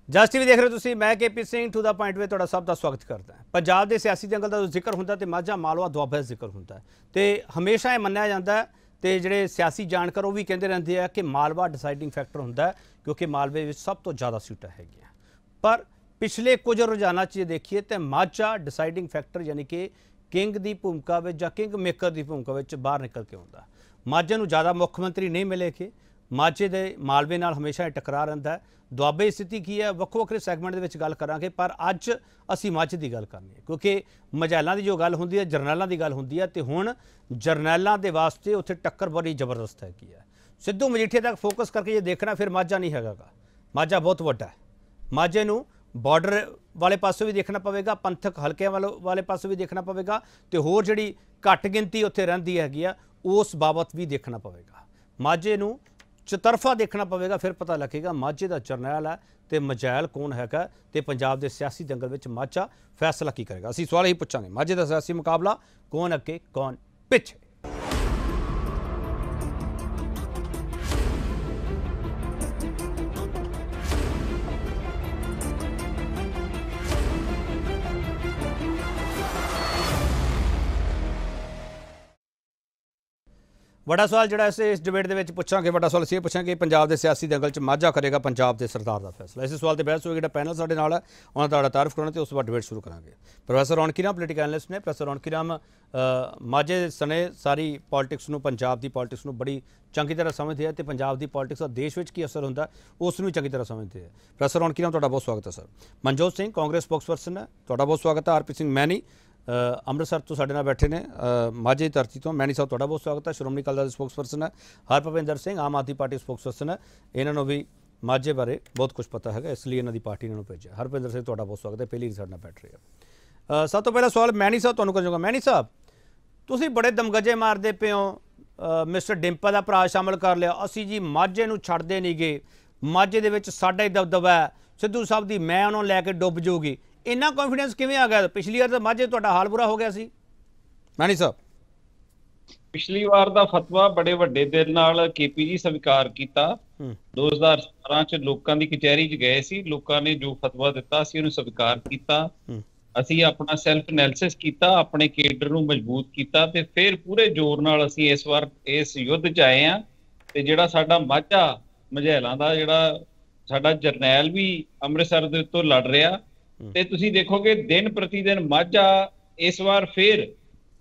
ਜਸ TV ਦੇਖ ਰਹੇ ਹੋ ਤੁਸੀਂ। ਮੈਂ KP Singh to the point ਵਿੱਚ ਤੁਹਾਡਾ ਸਭ ਦਾ ਸਵਾਗਤ ਕਰਦਾ ਹਾਂ। ਪੰਜਾਬ ਦੇ ਸਿਆਸੀ ਦੰਗਲ ਦਾ ਜ਼ਿਕਰ ਹੁੰਦਾ ਤੇ ਮਾਝਾ ਮਾਲਵਾ ਦੁਆਬਾ ਦਾ ਜ਼ਿਕਰ ਹੁੰਦਾ ਤੇ ਹਮੇਸ਼ਾ ਇਹ ਮੰਨਿਆ ਜਾਂਦਾ ਤੇ ਜਿਹੜੇ ਸਿਆਸੀ ਜਾਣਕਾਰ ਉਹ ਵੀ ਕਹਿੰਦੇ ਰਹਿੰਦੇ ਆ ਕਿ ਮਾਲਵਾ ਡਿਸਾਈਡਿੰਗ ਫੈਕਟਰ ਹੁੰਦਾ ਕਿਉਂਕਿ ਮਾਲਵੇ ਵਿੱਚ ਸਭ ਤੋਂ ਜ਼ਿਆਦਾ ਸੀਟਾਂ ਹੈਗੀਆਂ। ਪਰ ਪਿਛਲੇ ਕੁਝ ਰੁਝਾਨਾਂ 'ਚ ਜੇ ਦੇਖੀਏ ਤਾਂ ਮਾਝਾ ਡਿਸਾਈਡਿੰਗ ਫੈਕਟਰ ਯਾਨੀ ਕਿ ਕਿੰਗ ਦੀ ਭੂਮਿਕਾ ਵਿੱਚ ਜਾਂ ਕਿੰਗ ਮੇਕਰ ਦੀ ਭੂਮਿਕਾ ਵਿੱਚ ਬਾਹਰ ਨਿਕਲ ਕੇ ਆਉਂਦਾ। ਮਾਝੇ ਨੂੰ ਜ਼ਿਆਦਾ ਮੁੱਖ ਮੰਤਰੀ ਨਹੀਂ ਮਿਲੇ ਕਿ ਮਾਝੇ ਦੇ ਮਾਲਵੇ ਨਾਲ ਹਮੇਸ਼ਾ ਟਕਰਾਅ ਰਹਿੰਦਾ। ਦੁਆਬੇ ਦੀ ਸਥਿਤੀ ਕੀ ਹੈ ਵੱਖੋ ਵੱਖਰੇ ਸੈਗਮੈਂਟ ਦੇ ਵਿੱਚ ਗੱਲ ਕਰਾਂਗੇ, ਪਰ ਅੱਜ ਅਸੀਂ ਮਾਝੇ ਦੀ ਗੱਲ ਕਰਨੀ ਹੈ ਕਿਉਂਕਿ ਮਝੈਲਾਂ ਦੀ ਜੋ ਗੱਲ ਹੁੰਦੀ ਹੈ ਜਰਨੈਲਾਂ ਦੀ ਗੱਲ ਹੁੰਦੀ ਹੈ ਤੇ ਹੁਣ ਜਰਨੈਲਾਂ ਦੇ ਵਾਸਤੇ ਉੱਥੇ ਟੱਕਰ ਬੜੀ ਜ਼ਬਰਦਸਤ ਹੈਗੀ ਹੈ। ਸਿੱਧੂ ਮਜੀਠੀਆ ਤੱਕ ਫੋਕਸ ਕਰਕੇ ਜੇ ਦੇਖਣਾ ਫਿਰ ਮਾਝਾ ਨਹੀਂ ਹੈਗਾ ਗਾ। ਮਾਝਾ ਬਹੁਤ ਵੱਡਾ ਹੈ। ਮਾਝੇ ਨੂੰ ਬਾਰਡਰ ਵਾਲੇ ਪਾਸੋਂ ਵੀ ਦੇਖਣਾ ਪਵੇਗਾ, ਪੰਥਕ ਹਲਕਿਆਂ ਵਾਲੇ ਪਾਸੋਂ ਵੀ ਦੇਖਣਾ ਪਵੇਗਾ ਤੇ ਹੋਰ ਜਿਹੜੀ ਘੱਟ ਗਿਣਤੀ ਉੱਥੇ ਰਹਿੰਦੀ ਹੈਗੀ ਆ ਉਸ ਬਾਬਤ ਵੀ ਦੇਖਣਾ ਪਵੇਗਾ। ਮਾਝੇ ਨੂੰ ਚਤਰਫਾ ਦੇਖਣਾ ਪਵੇਗਾ, ਫਿਰ ਪਤਾ ਲੱਗੇਗਾ ਮਾਝੇ ਦਾ ਜਰਨੈਲ ਹੈ ਤੇ ਮਝੈਲ ਕੌਣ ਹੈਗਾ ਤੇ ਪੰਜਾਬ ਦੇ ਸਿਆਸੀ ਦੰਗਲ ਵਿੱਚ ਮਾਝਾ ਫੈਸਲਾ ਕੀ ਕਰੇਗਾ। ਅਸੀਂ ਸਵਾਲ ਹੀ ਪੁੱਛਾਂਗੇ, ਮਾਝੇ ਦਾ ਸਿਆਸੀ ਮੁਕਾਬਲਾ ਕੌਣ ਅੱਗੇ ਕੌਣ ਪਿੱਛੇ। ਵੱਡਾ ਸਵਾਲ ਜਿਹੜਾ ਇਸ ਡਿਬੇਟ ਦੇ ਵਿੱਚ ਪੁੱਛਾਂਗੇ, ਵੱਡਾ ਸਵਾਲ ਅਸੀਂ ਇਹ ਪੁੱਛਾਂਗੇ ਪੰਜਾਬ ਦੇ ਸਿਆਸੀ ਦੰਗਲ 'ਚ ਮਾਝਾ ਕਰੇਗਾ ਪੰਜਾਬ ਦੇ ਸਰਦਾਰ ਦਾ ਫੈਸਲਾ। ਇਸੇ ਸਵਾਲ ਤੇ ਬਹਿਸ ਹੋਏਗੀ। ਜਿਹੜਾ ਪੈਨਲ ਸਾਡੇ ਨਾਲ ਹੈ ਉਹਨਾਂ ਦਾ ਤਾਰੀਫ ਕਰਾਉਣਾ ਤੇ ਉਸ ਤੋਂ ਬਾਅਦ ਡਿਬੇਟ ਸ਼ੁਰੂ ਕਰਾਂਗੇ। ਪ੍ਰੋਫੈਸਰ ਰੌਣਕੀ ਰਾਮ ਪੋਲੀਟੀਕਲ ਐਨਲਿਸਟ ਨੇ। ਪ੍ਰੋਫੈਸਰ ਰੌਣਕੀ ਰਾਮ ਮਾਝੇ ਸਣੇ ਸਾਰੀ ਪੋਲੀਟਿਕਸ ਨੂੰ, ਪੰਜਾਬ ਦੀ ਪੋਲੀਟਿਕਸ ਨੂੰ ਬੜੀ ਚੰਗੀ ਤਰ੍ਹਾਂ ਸਮਝਦੇ ਆ ਤੇ ਪੰਜਾਬ ਦੀ ਪੋਲੀਟਿਕਸ ਦਾ ਦੇਸ਼ ਵਿੱਚ ਕੀ ਅਸਰ ਹੁੰਦਾ ਉਸ ਨੂੰ ਵੀ ਚੰਗੀ ਤਰ੍ਹਾਂ ਸਮਝਦੇ ਆ। ਪ੍ਰੋਫੈਸਰ ਰੌਣਕੀ ਰਾਮ ਤੁਹਾਡਾ ਬਹੁਤ ਸਵਾਗਤ ਹੈ ਸਰ। ਮਨਜੋਤ ਸਿੰਘ ਕਾਂਗਰਸ ਸਪੋਕਸਪਰਸਨ ਹੈ, ਤੁਹਾਡਾ ਬਹੁਤ ਸਵਾਗਤ ਹੈ। ਆਰਪੀ ਸਿੰਘ ਮੈਨੀ ਅੰਮ੍ਰਿਤਸਰ ਤੋਂ ਸਾਡੇ ਨਾਲ ਬੈਠੇ ਨੇ, ਮਾਝੇ ਧਰਤੀ ਤੋਂ। ਮੈਨੀ ਸਾਹਿਬ ਤੁਹਾਡਾ ਬਹੁਤ ਸਵਾਗਤ ਹੈ, ਸ਼੍ਰੋਮਣੀ ਅਕਾਲੀ ਦਲ ਦੇ ਸਪੋਕਸਪਰਸਨ ਹੈ। ਹਰਭਵਿੰਦਰ ਸਿੰਘ ਆਮ ਆਦਮੀ ਪਾਰਟੀ ਸਪੋਕਸਪਰਸਨ ਹੈ, ਇਹਨਾਂ ਨੂੰ ਵੀ ਮਾਝੇ ਬਾਰੇ ਬਹੁਤ ਕੁਝ ਪਤਾ ਹੈਗਾ, ਇਸ ਲਈ ਇਹਨਾਂ ਦੀ ਪਾਰਟੀ ਇਹਨਾਂ ਨੂੰ ਭੇਜਿਆ। ਹਰਭਵਿੰਦਰ ਸਿੰਘ ਤੁਹਾਡਾ ਬਹੁਤ ਸਵਾਗਤ ਹੈ, ਪਹਿਲੀ ਸਾਡੇ ਨਾਲ ਬੈਠ ਰਹੇ ਹੋ। ਸਭ ਤੋਂ ਪਹਿਲਾ ਸਵਾਲ ਮੈਨੀ ਸਾਹਿਬ ਤੁਹਾਨੂੰ ਕਰਾਂਗਾ। ਮੈਨੀ ਸਾਹਿਬ, ਤੁਸੀਂ ਬੜੇ ਦਮਗਜੇ ਮਾਰਦੇ ਪਏ ਹੋ, ਮਿਸਟਰ ਡਿੰਪਲ ਦਾ ਭਰਾ ਸ਼ਾਮਲ ਕਰ ਲਿਆ, ਅਸੀਂ ਜੀ ਮਾਝੇ ਨੂੰ ਛੱਡਦੇ ਨਹੀਂ ਗਏ, ਮਾਝੇ ਦੇ ਵਿੱਚ ਸਾਡਾ ਹੀ ਦਬਦਬਾ ਹੈ, ਸਿੱਧੂ ਸਾਹਿਬ ਦੀ ਮੈਂ ਉਹਨਾਂ ਨੂੰ ਲੈ ਕੇ ਡੁੱਬ ਜਾਊਗੀ। ਇੰਨਾ ਕੌਨਫੀਡੈਂਸ ਕਿਵੇਂ ਆ ਗਿਆ? ਪਿਛਲੀ ਵਾਰ ਤਾਂ ਮਾਝੇ ਤੁਹਾਡਾ ਹਾਲ ਬੁਰਾ ਹੋ ਗਿਆ ਸੀ। ਮੈਨੀ ਸਾਹਿਬ, ਪਿਛਲੀ ਵਾਰ ਦਾ ਫਤਵਾ ਬੜੇ ਵੱਡੇ ਦਿਲ ਨਾਲ ਕੇਪੀ ਜੀ ਸਵੀਕਾਰ ਕੀਤਾ। 2017 ਚ ਲੋਕਾਂ ਦੀ ਕਚਹਿਰੀ ਚ ਗਏ ਸੀ, ਲੋਕਾਂ ਨੇ ਜੋ ਫਤਵਾ ਦਿੱਤਾ ਸੀ ਉਹਨੂੰ ਸਵੀਕਾਰ ਕੀਤਾ। ਅਸੀਂ ਆਪਣਾ ਸੈਲਫ ਐਨਾਲਿਸਿਸ ਕੀਤਾ, ਆਪਣੇ ਕੇਡਰ ਨੂੰ ਮਜ਼ਬੂਤ ਕੀਤਾ ਤੇ ਫਿਰ ਪੂਰੇ ਜ਼ੋਰ ਨਾਲ ਅਸੀਂ ਇਸ ਵਾਰ ਇਸ ਯੁੱਧ ਚ ਆਏ ਆ। ਤੇ ਜਿਹੜਾ ਸਾਡਾ ਮਾਝਾ ਮਝੈਲਾਂ ਦਾ ਜਿਹੜਾ ਸਾਡਾ ਜਰਨੈਲ ਵੀ ਅੰਮ੍ਰਿਤਸਰ ਦੇ ਉੱਤੋਂ ਲੜ ਰਿਹਾ ਤੇ ਤੁਸੀਂ ਦੇਖੋਗੇ ਦਿਨ ਪ੍ਰਤੀ ਦਿਨ ਮਾਝਾ ਇਸ ਵਾਰ ਫਿਰ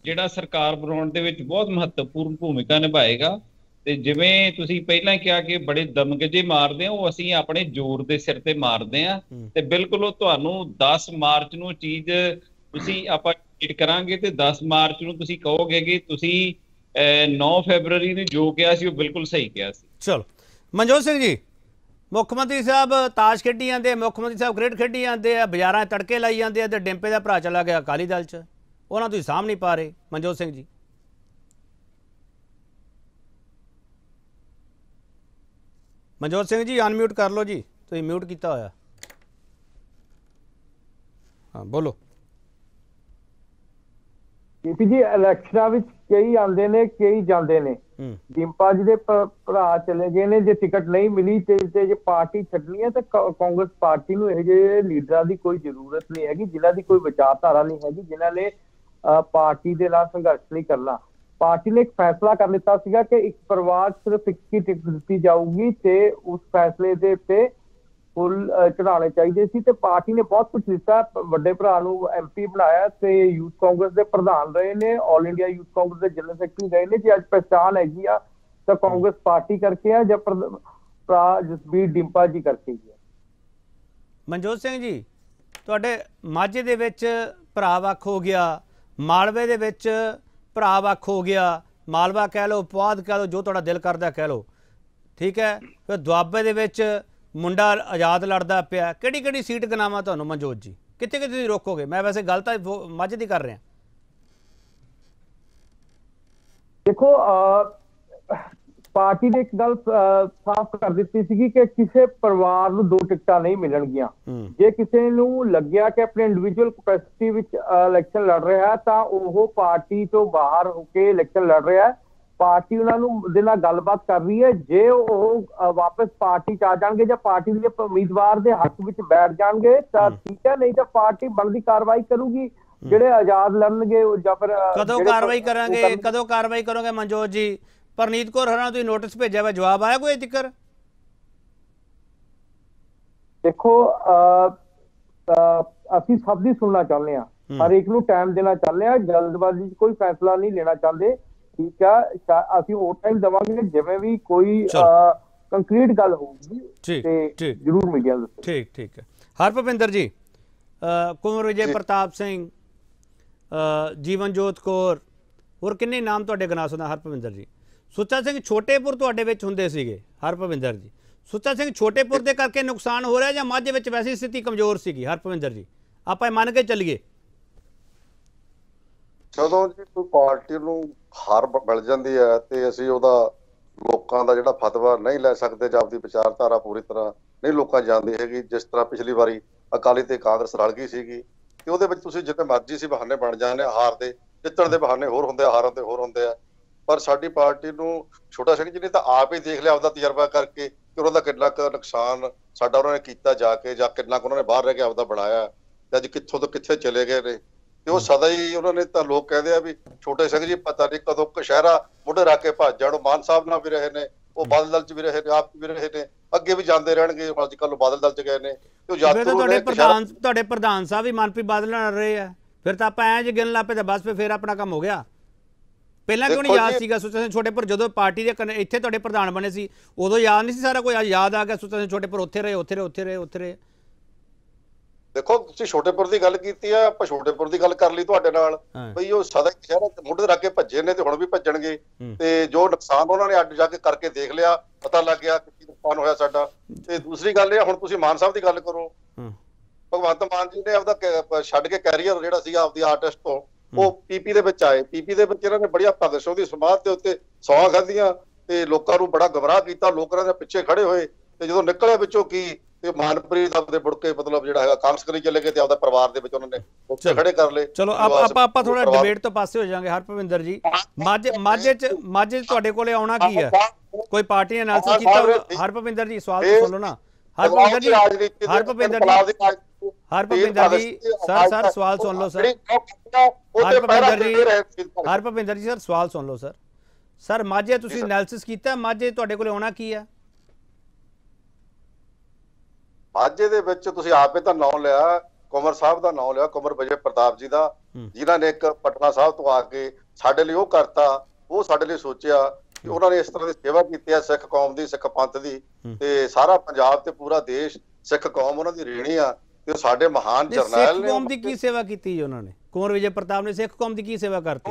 ਜਿਹੜਾ ਸਰਕਾਰ ਬਣਾਉਣ ਦੇ ਵਿੱਚ ਬਹੁਤ ਮਹੱਤਵਪੂਰਨ ਭੂਮਿਕਾ ਨਿਭਾਏਗਾ। ਤੇ ਜਿਵੇਂ ਤੁਸੀਂ ਪਹਿਲਾਂ ਕਿਹਾ ਕਿ ਬੜੇ ਦਮਗਜੇ ਮਾਰਦੇ ਆ, ਉਹ ਅਸੀਂ ਆਪਣੇ ਜ਼ੋਰ ਦੇ ਸਿਰ ਤੇ ਮਾਰਦੇ ਆ ਤੇ ਬਿਲਕੁਲ ਉਹ ਤੁਹਾਨੂੰ 10 ਮਾਰਚ ਨੂੰ ਚੀਜ਼ ਤੁਸੀਂ ਆਪਾਂ ਰੀਡ ਕਰਾਂਗੇ ਤੇ 10 ਮਾਰਚ ਨੂੰ ਤੁਸੀਂ ਕਹੋਗੇ ਕਿ ਤੁਸੀਂ 9 ਫੈਬਰਵਰੀ ਨੂੰ ਜੋ ਕਿਹਾ ਸੀ ਉਹ ਬਿਲਕੁਲ ਸਹੀ ਕਿਹਾ ਸੀ। ਚਲੋ ਮਨਜੋਤ ਸਿੰਘ ਜੀ, ਮੁੱਖ ਮੰਤਰੀ ਸਾਹਿਬ ਤਾਸ਼ ਖੇਡੀ ਜਾਂਦੇ, ਮੁੱਖ ਮੰਤਰੀ ਸਾਹਿਬ ਕ੍ਰਿਕਟ ਖੇਡੀ ਜਾਂਦੇ ਆ, ਬਾਜ਼ਾਰਾਂ ਤੜਕੇ ਲਾਈ ਜਾਂਦੇ ਆ ਤੇ ਡਿੰਪੇ ਦਾ ਭਰਾ ਚਲਾ ਗਿਆ ਅਕਾਲੀ ਦਲ 'ਚ, ਉਹਨਾਂ ਤੁਸੀਂ ਸਾਂਭ ਨਹੀਂ ਪਾ ਰਹੇ। ਮਨਜੋਤ ਸਿੰਘ ਜੀ, ਮਨਜੋਤ ਸਿੰਘ ਜੀ ਅਨਮਿਊਟ ਕਰ ਲਓ ਜੀ, ਤੁਸੀਂ ਮਿਊਟ ਕੀਤਾ ਹੋਇਆ। ਹਾਂ ਬੋਲੋ। ਕੇਪੀ ਜੀ, ਇਲੈਕਸ਼ਨਾਂ ਵਿੱਚ ਕਈ ਆਉਂਦੇ ਨੇ ਕਈ ਜਾਂਦੇ ਨੇ। ਡਿੰਪਾ ਜੀ ਦੇ ਭਰਾ ਚਲੇ ਗਏ ਨੇ, ਜੇ ਟਿਕਟ ਨਹੀਂ ਮਿਲੀ ਤੇ ਜੇ ਪਾਰਟੀ ਛੱਡਣੀ ਹੈ ਤਾਂ ਕਾਂਗਰਸ ਪਾਰਟੀ ਨੂੰ ਇਹੋ ਜਿਹੇ ਲੀਡਰਾਂ ਦੀ ਕੋਈ ਜ਼ਰੂਰਤ ਨਹੀਂ ਹੈਗੀ ਜਿਨ੍ਹਾਂ ਦੀ ਕੋਈ ਵਿਚਾਰਧਾਰਾ ਨਹੀਂ ਹੈਗੀ, ਜਿਨ੍ਹਾਂ ਨੇ ਪਾਰਟੀ ਦੇ ਨਾਲ ਸੰਘਰਸ਼ ਨਹੀਂ ਕਰਨਾ। ਪਾਰਟੀ ਨੇ ਇੱਕ ਫੈਸਲਾ ਕਰ ਲਿੱਤਾ ਸੀਗਾ ਕਿ ਇੱਕ ਪਰਿਵਾਰ ਸਿਰਫ ਇੱਕ ਹੀ ਟਿਕਟ ਦਿੱਤੀ ਜਾਊਗੀ ਤੇ ਉਸ ਫੈਸਲੇ ਦੇ ਉੱਤੇ ਫੁੱਲ ਚੜਾਉਣੇ ਚਾਹੀਦੇ ਸੀ ਤੇ ਪਾਰਟੀ ਨੇ ਬਹੁਤ ਕੁਝ ਦਿੱਤਾ। ਵੱਡੇ ਭਰਾ ਨੂੰ ਐਮਪੀ ਬਣਾਇਆ ਤੇ ਯੂਥ ਕਾਂਗਰਸ ਦੇ ਪ੍ਰਧਾਨ ਰਹੇ ਨੇ, ਆਲ ਇੰਡੀਆ ਯੂਥ ਕਾਂਗਰਸ ਦੇ ਜਨਰਲ ਸੈਕਟਰੀ ਰਹੇ ਨੇ। ਜੇ ਅੱਜ ਪਹਿਚਾਣ ਹੈਗੀ ਆ ਤਾਂ ਕਾਂਗਰਸ ਪਾਰਟੀ ਕਰਕੇ ਆ ਜਾਂ ਭਰਾ ਜਸਬੀਰ ਡਿੰਪਾ ਜੀ ਕਰਕੇ ਹੀ ਆ। ਮਨਜੋਤ ਸਿੰਘ ਜੀ, ਤੁਹਾਡੇ ਮਾਝੇ ਦੇ ਵਿੱਚ ਭਰਾ ਵੱਖ ਹੋ ਗਿਆ, ਮਾਲਵੇ ਦੇ ਵਿੱਚ ਭਰਾ ਵੱਖ ਹੋ ਗਿਆ, ਮਾਲਵਾ ਕਹਿ ਲਓ, ਪੁਆਧ ਕਹਿ ਲਓ, ਜੋ ਤੁਹਾਡਾ ਦਿਲ ਕਰਦਾ ਕਹਿ ਲਓ, ਠੀਕ ਹੈ। ਫਿਰ ਦੁਆਬੇ ਦੇ ਵਿੱਚ ਮੁੰਡਾ ਆਜ਼ਾਦ ਲੜਦਾ ਪਿਆ, ਕਿਹੜੀ ਕਿਹੜੀ ਸੀਟ ਗਨਾਵਾਂ ਤੁਹਾਨੂੰ ਮਨਜੋਤ ਜੀ? ਕਿੱਥੇ ਕਿੱਥੇ ਤੁਸੀਂ ਰੋਕੋਗੇ? ਮੈਂ ਵੈਸੇ ਗੱਲ ਤਾਂ ਮਾਝੇ ਦੀ ਕਰ ਰਿਹਾ। ਦੇਖੋ, ਪਾਰਟੀ ਨੇ ਇੱਕ ਗੱਲ ਸਾਫ਼ ਕਰ ਦਿੱਤੀ ਸੀਗੀ ਕਿ ਕਿਸੇ ਪਰਿਵਾਰ ਨੂੰ 2 ਟਿਕਟਾਂ ਨਹੀਂ ਮਿਲਣਗੀਆਂ। ਜੇ ਕਿਸੇ ਨੂੰ ਲੱਗਿਆ ਕਿ ਆਪਣੇ ਇੰਡੀਵਿਜੂਅਲ ਕੈਪੈਸਿਟੀ ਵਿੱਚ ਇਲੈਕਸ਼ਨ ਲੜ ਰਿਹਾ ਤਾਂ ਉਹ ਪਾਰਟੀ ਤੋਂ ਬਾਹਰ ਹੋ ਕੇ ਇਲੈਕਸ਼ਨ ਲੜ ਰਿਹਾ ਪਾਰਟੀ ਉਹਨਾਂ ਨੂੰ ਦੇ ਨਾਲ ਗੱਲਬਾਤ ਕਰ ਰਹੀ ਹੈ। ਜੇ ਉਹ ਵਾਪਸ ਪਾਰਟੀ 'ਚ ਆ ਜਾਣਗੇ ਜਾਂ ਪਾਰਟੀ ਦੇ ਉਮੀਦਵਾਰ ਦੇ ਹੱਕ ਵਿੱਚ ਬੈਠ ਜਾਣਗੇ ਤਾਂ ਠੀਕ ਹੈ, ਨਹੀਂ ਤਾਂ ਪਾਰਟੀ ਬਣਦੀ ਕਾਰਵਾਈ ਕਰੂਗੀ। ਜਿਹੜੇ ਆਜ਼ਾਦ ਲੜਨਗੇ ਜਾਂ ਫਿਰ ਕਦੋਂ ਕਾਰਵਾਈ ਕਰਾਂਗੇ, ਕਦੋਂ ਕਾਰਵਾਈ ਕਰੋਗੇ ਮਨਜੋਤ ਜੀ? ਪਰਨੀਤ ਕੌਰ ਹਰਾਂ ਤੁਸੀਂ ਨੋਟਿਸ ਭੇਜਿਆ ਵਾ, ਜਵਾਬ ਆਇਆ ਕੋਈ ਜ਼ਿਕਰ? ਦੇਖੋ ਅਸੀਂ ਸਭ ਦੀ ਸੁਣਨਾ ਚਾਹੁੰਦੇ ਹਾਂ, ਹਰ ਇੱਕ ਨੂੰ ਟਾਈਮ ਦੇਣਾ ਚਾਹੁੰਦੇ ਹਾਂ, ਜਲਦਬਾਜ਼ੀ 'ਚ ਕੋਈ ਫੈਸਲਾ ਨਹੀਂ ਲੈਣਾ ਚਾਹੁੰਦੇ। ਠੀਕ ਆ, ਅਸੀਂ ਉਹ ਟਾਈਮ ਦੇਵਾਂਗੇ ਜਿਵੇਂ ਵੀ ਕੋਈ ਕੰਕਰੀਟ ਗੱਲ ਹੋਊਗੀ ਤੇ ਜ਼ਰੂਰ ਮੀਡੀਆ ਨੂੰ। ਠੀਕ ਹੈ। ਹਰਭੁਪਿੰਦਰ ਜੀ, ਕੁੰਵਰ ਵਿਜੇ ਪ੍ਰਤਾਪ ਸਿੰਘ, ਜੀਵਨਜੋਤ ਕੌਰ, ਹੋਰ ਕਿੰਨੇ ਨਾਮ ਤੁਹਾਡੇ ਗਿਣਾ ਸਕਦਾ? ਹਰਭੁਪਿੰਦਰ ਜੀ, ਸੁੱਚਾ ਸਿੰਘ ਛੋਟੇਪੁਰ ਤੁਹਾਡੇ ਵਿੱਚ ਹੁੰਦੇ ਸੀਗੇ। ਹਰਭੁਪਿੰਦਰ ਜੀ, ਸੁੱਚਾ ਸਿੰਘ ਛੋਟੇਪੁਰ ਦੇ ਕਰਕੇ ਨੁਕਸਾਨ ਹੋ ਰਿਹਾ ਜਾਂ ਮਾਝੇ ਵਿੱਚ ਵੈਸੀ ਸਥਿਤੀ ਕਮਜ਼ੋਰ ਸੀਗੀ? ਹਰਭੁਪਿੰਦਰ ਜੀ, ਆਪਾਂ ਇਹ ਮੰਨ ਕੇ ਚੱਲੀਏ ਜਦੋਂ ਜੀ ਕੋਈ ਪਾਰਟੀ ਨੂੰ ਹਾਰ ਮਿਲ ਜਾਂਦੀ ਹੈ ਤੇ ਅਸੀਂ ਉਹਦਾ ਲੋਕਾਂ ਦਾ ਜਿਹੜਾ ਫਤਵਾ ਨਹੀਂ ਲੈ ਸਕਦੇ ਜਾਂ ਆਪਦੀ ਵਿਚਾਰਧਾਰਾ ਪੂਰੀ ਤਰ੍ਹਾਂ ਨਹੀਂ ਲੋਕਾਂ ਜਾਣਦੇ ਹੈਗੀ। ਜਿਸ ਤਰ੍ਹਾਂ ਪਿਛਲੀ ਵਾਰੀ ਅਕਾਲੀ ਤੇ ਕਾਂਗਰਸ ਰਲ ਗਈ ਸੀਗੀ ਤੇ ਉਹਦੇ ਵਿੱਚ ਤੁਸੀਂ ਜਿੰਨੇ ਮਰਜ਼ੀ ਸੀ ਬਹਾਨੇ ਬਣ ਜਾਂਦੇ, ਹਾਰ ਦੇ ਜਿੱਤਣ ਦੇ ਬਹਾਨੇ ਹੋਰ ਹੁੰਦੇ ਆ, ਹਾਰਨ ਦੇ ਹੋਰ ਹੁੰਦੇ ਆ। ਪਰ ਸਾਡੀ ਪਾਰਟੀ ਨੂੰ ਛੋਟਾ ਸਿੰਘ ਜੀ ਨੇ ਤਾਂ ਆਪ ਹੀ ਦੇਖ ਲਿਆ ਆਪਦਾ ਤਜਰਬਾ ਕਰਕੇ ਕਿ ਉਹਨਾਂ ਦਾ ਕਿੰਨਾ ਕੁ ਨੁਕਸਾਨ ਸਾਡਾ ਉਹਨਾਂ ਨੇ ਕੀਤਾ ਜਾ ਕੇ, ਜਾਂ ਕਿੰਨਾ ਕੁ ਉਹਨਾਂ ਨੇ ਬਾਹਰ ਰਹਿ ਕੇ ਆਪਦਾ ਬਣਾਇਆ ਤੇ ਅੱਜ ਕਿੱਥੋਂ ਤੋਂ ਕਿੱਥੇ ਚਲੇ ਗਏ ਨੇ। ਤੇ ਉਹ ਸਦਾ ਹੀ ਉਹਨਾਂ ਨੇ ਤਾਂ ਲੋਕ ਕਹਿੰਦੇ ਆ ਵੀ ਛੋਟੇ ਸਿੰਘ ਜੀ ਪਤਾ ਨਹੀਂ ਕਦੋਂ ਕਸ਼ਹਿਰਾ ਮੁੱਢੇ ਰੱਖ ਕੇ ਭੱਜ ਜਾਣ। ਮਾਨ ਸਾਹਿਬ ਨਾਲ ਵੀ ਰਹੇ ਨੇ, ਉਹ ਬਾਦਲ ਦਲ 'ਚ ਵੀ ਰਹੇ ਨੇ, ਆਪ ਵੀ ਰਹੇ ਨੇ, ਅੱਗੇ ਵੀ ਜਾਂਦੇ ਰਹਿਣਗੇ। ਅੱਜ ਕੱਲ੍ਹ ਬਾਦਲ ਦਲ 'ਚ ਗਏ ਨੇ ਤੇ ਉਹ ਤੁਹਾਡੇ ਪ੍ਰਧਾਨ ਸਾਹਿਬ ਵੀ ਮਨਪ੍ਰੀਤ ਬਾਦਲ ਨਾਲ ਰਹੇ ਆ। ਫਿਰ ਤਾਂ ਆਪਾਂ ਐਂ ਜੇ ਗਿਣ ਲੱਪੇ ਤਾਂ ਬਸ ਫਿਰ ਆਪਣਾ ਕੰਮ ਹੋ ਗਿਆ। ਪਹਿਲਾਂ ਕਿਉਂ ਨਹੀਂ ਯਾਦ ਸੀਗਾ ਸੁੱਚਾ ਸਿੰਘ ਛੋਟੇਪੁਰ? ਜਦੋਂ ਪਾਰਟੀ ਦੇ ਇੱਥੇ ਤੁਹਾਡੇ ਪ੍ਰਧਾਨ ਬਣੇ ਸੀ ਉਦੋਂ ਯਾਦ ਨਹੀਂ ਸੀ ਸਾਰਾ ਕੁਝ? ਯਾਦ ਆ ਗਿਆ ਸੁੱਚਾ ਸਿੰਘ ਛੋਟੇਪੁਰ ਉੱਥੇ ਰਹੇ। ਦੇਖੋ ਤੁਸੀਂ ਛੋਟੇਪੁਰ ਦੀ ਗੱਲ ਕੀਤੀ ਆ, ਆਪਾਂ ਛੋਟੇਪੁਰ ਦੀ ਗੱਲ ਕਰ ਲਈ ਤੁਹਾਡੇ ਨਾਲ ਬਈ ਉਹ ਸਦਾ ਸ਼ਹਿਰ ਮੁੱਢੇ ਰੱਖ ਕੇ ਭੱਜੇ ਨੇ ਤੇ ਹੁਣ ਵੀ ਭੱਜਣਗੇ। ਤੇ ਜੋ ਨੁਕਸਾਨ ਉਹਨਾਂ ਨੇ ਅੱਡ ਜਾ ਕੇ ਕਰਕੇ ਦੇਖ ਲਿਆ, ਪਤਾ ਲੱਗ ਗਿਆ ਕੀ ਨੁਕਸਾਨ ਹੋਇਆ ਸਾਡਾ। ਤੇ ਦੂਸਰੀ ਗੱਲ ਇਹ, ਹੁਣ ਤੁਸੀਂ ਮਾਨ ਸਾਹਿਬ ਦੀ ਗੱਲ ਕਰੋ। ਭਗਵੰਤ ਮਾਨ ਜੀ ਨੇ ਆਪਦਾ ਛੱਡ ਕੇ ਕੈਰੀਅਰ ਜਿਹੜਾ ਸੀਗਾ ਆਪਦੀ ਆਰਟਿਸਟ ਤੋਂ ਉਹ ਪੀਪੀ ਦੇ ਵਿੱਚ ਆਏ। ਪੀਪੀ ਦੇ ਵਿੱਚ ਇਹਨਾਂ ਨੇ ਬੜੀਆਂ ਪ੍ਰਦਰਸ਼ਨ ਦੀ ਸਮਾਧ ਦੇ ਉੱਤੇ ਸੌਂਹਾਂ ਖਾਧੀਆਂ ਤੇ ਲੋਕਾਂ ਨੂੰ ਬੜਾ ਗੁੰਮਰਾਹ ਕੀਤਾ। ਲੋਕਾਂ ਦੇ ਪਿੱਛੇ ਖੜੇ ਹੋਏ ਤੇ ਜਦੋਂ ਨਿਕਲੇ ਵਿੱਚੋਂ ਕੀ ਤੇ ਮਨਪ੍ਰੀਤ ਆਪਦੇ ਮੁੜ ਕੇ ਮਤਲਬ ਜਿਹੜਾ ਹੈਗਾ ਕਾਂਗਰਸ ਕਰੀ ਚਲੇ ਗਏ ਤੇ ਆਪਦਾ ਪਰਿਵਾਰ ਦੇ ਵਿੱਚ ਉਹਨਾਂ ਨੇ ਉੱਥੇ ਖੜੇ ਕਰ ਲਏ। ਚਲੋ ਆਪਾਂ ਥੋੜਾ ਡਿਬੇਟ ਤੋਂ ਪਾਸੇ ਹੋ ਜਾਵਾਂਗੇ। ਹਰਭੁਪਿੰਦਰ ਜੀ, ਮਾਝੇ ਚ ਤੁਹਾਡੇ ਕੋਲੇ ਆਉਣਾ ਕੀ ਹੈ? ਕੋਈ ਪਾਰਟੀ ਨੇ ਐਨਾਲਿਸਿਸ ਕੀਤਾ? ਹਰਭੁਪਿੰਦਰ ਜੀ ਸਵਾਲ ਤਾਂ ਸੁਣ ਲਓ ਨਾ। ਹਰਭੁਪਿੰਦਰ ਜੀ ਸਰ ਸਵਾਲ ਸੁਣ ਲਓ ਸਰ। ਹਰਭੁਪਿੰਦਰ ਜੀ ਸਰ ਸਵਾਲ ਸੁਣ ਲਓ ਸਰ। ਮਾਝੇ ਤੁਸੀਂ ਐਨਾਲਿਸਿਸ ਕੀਤਾ, ਮਾਝੇ ਤੁਹਾਡੇ ਕੋਲੇ ਆਉਣਾ ਕੀ ਹੈ? ਮਾਝੇ ਦੇ ਵਿੱਚ ਤੁਸੀਂ ਆਪੇ ਤਾਂ ਨਾਂ ਲਿਆ, ਕੁੰਵਰ ਸਾਹਿਬ ਦਾ ਨਾਂ ਲਿਆ, ਕੁੰਵਰ ਵਿਜੇ ਪ੍ਰਤਾਪ ਜੀ ਦਾ, ਜਿਨ੍ਹਾਂ ਨੇ ਇੱਕ ਪਟਨਾ ਸਾਹਿਬ ਤੋਂ ਆ ਕੇ ਸਾਡੇ ਲਈ ਉਹ ਕਰਤਾ, ਉਹ ਸਾਡੇ ਲਈ ਸੋਚਿਆ ਕਿ ਉਹਨਾਂ ਨੇ ਇਸ ਤਰ੍ਹਾਂ ਦੀ ਸੇਵਾ ਕੀਤੀ ਹੈ ਸਿੱਖ ਕੌਮ ਦੀ, ਸਿੱਖ ਪੰਥ ਦੀ। ਤੇ ਸਾਰਾ ਪੰਜਾਬ ਤੇ ਪੂਰਾ ਦੇਸ਼ ਸਿੱਖ ਕੌਮ ਉਹਨਾਂ ਦੀ ਰਹਿਣੀ ਆ। ਤੇ ਸਾਡੇ ਮਹਾਨ ਜਰਨੈਲ ਨੇ। ਕੌਮ ਦੀ ਕੀ ਸੇਵਾ ਕੀਤੀ ਉਹਨਾਂ ਨੇ? ਕੁੰਵਰ ਵਿਜੇ ਪ੍ਰਤਾਪ ਨੇ ਸਿੱਖ ਕੌਮ ਦੀ ਕੀ ਸੇਵਾ ਕਰਤੀ?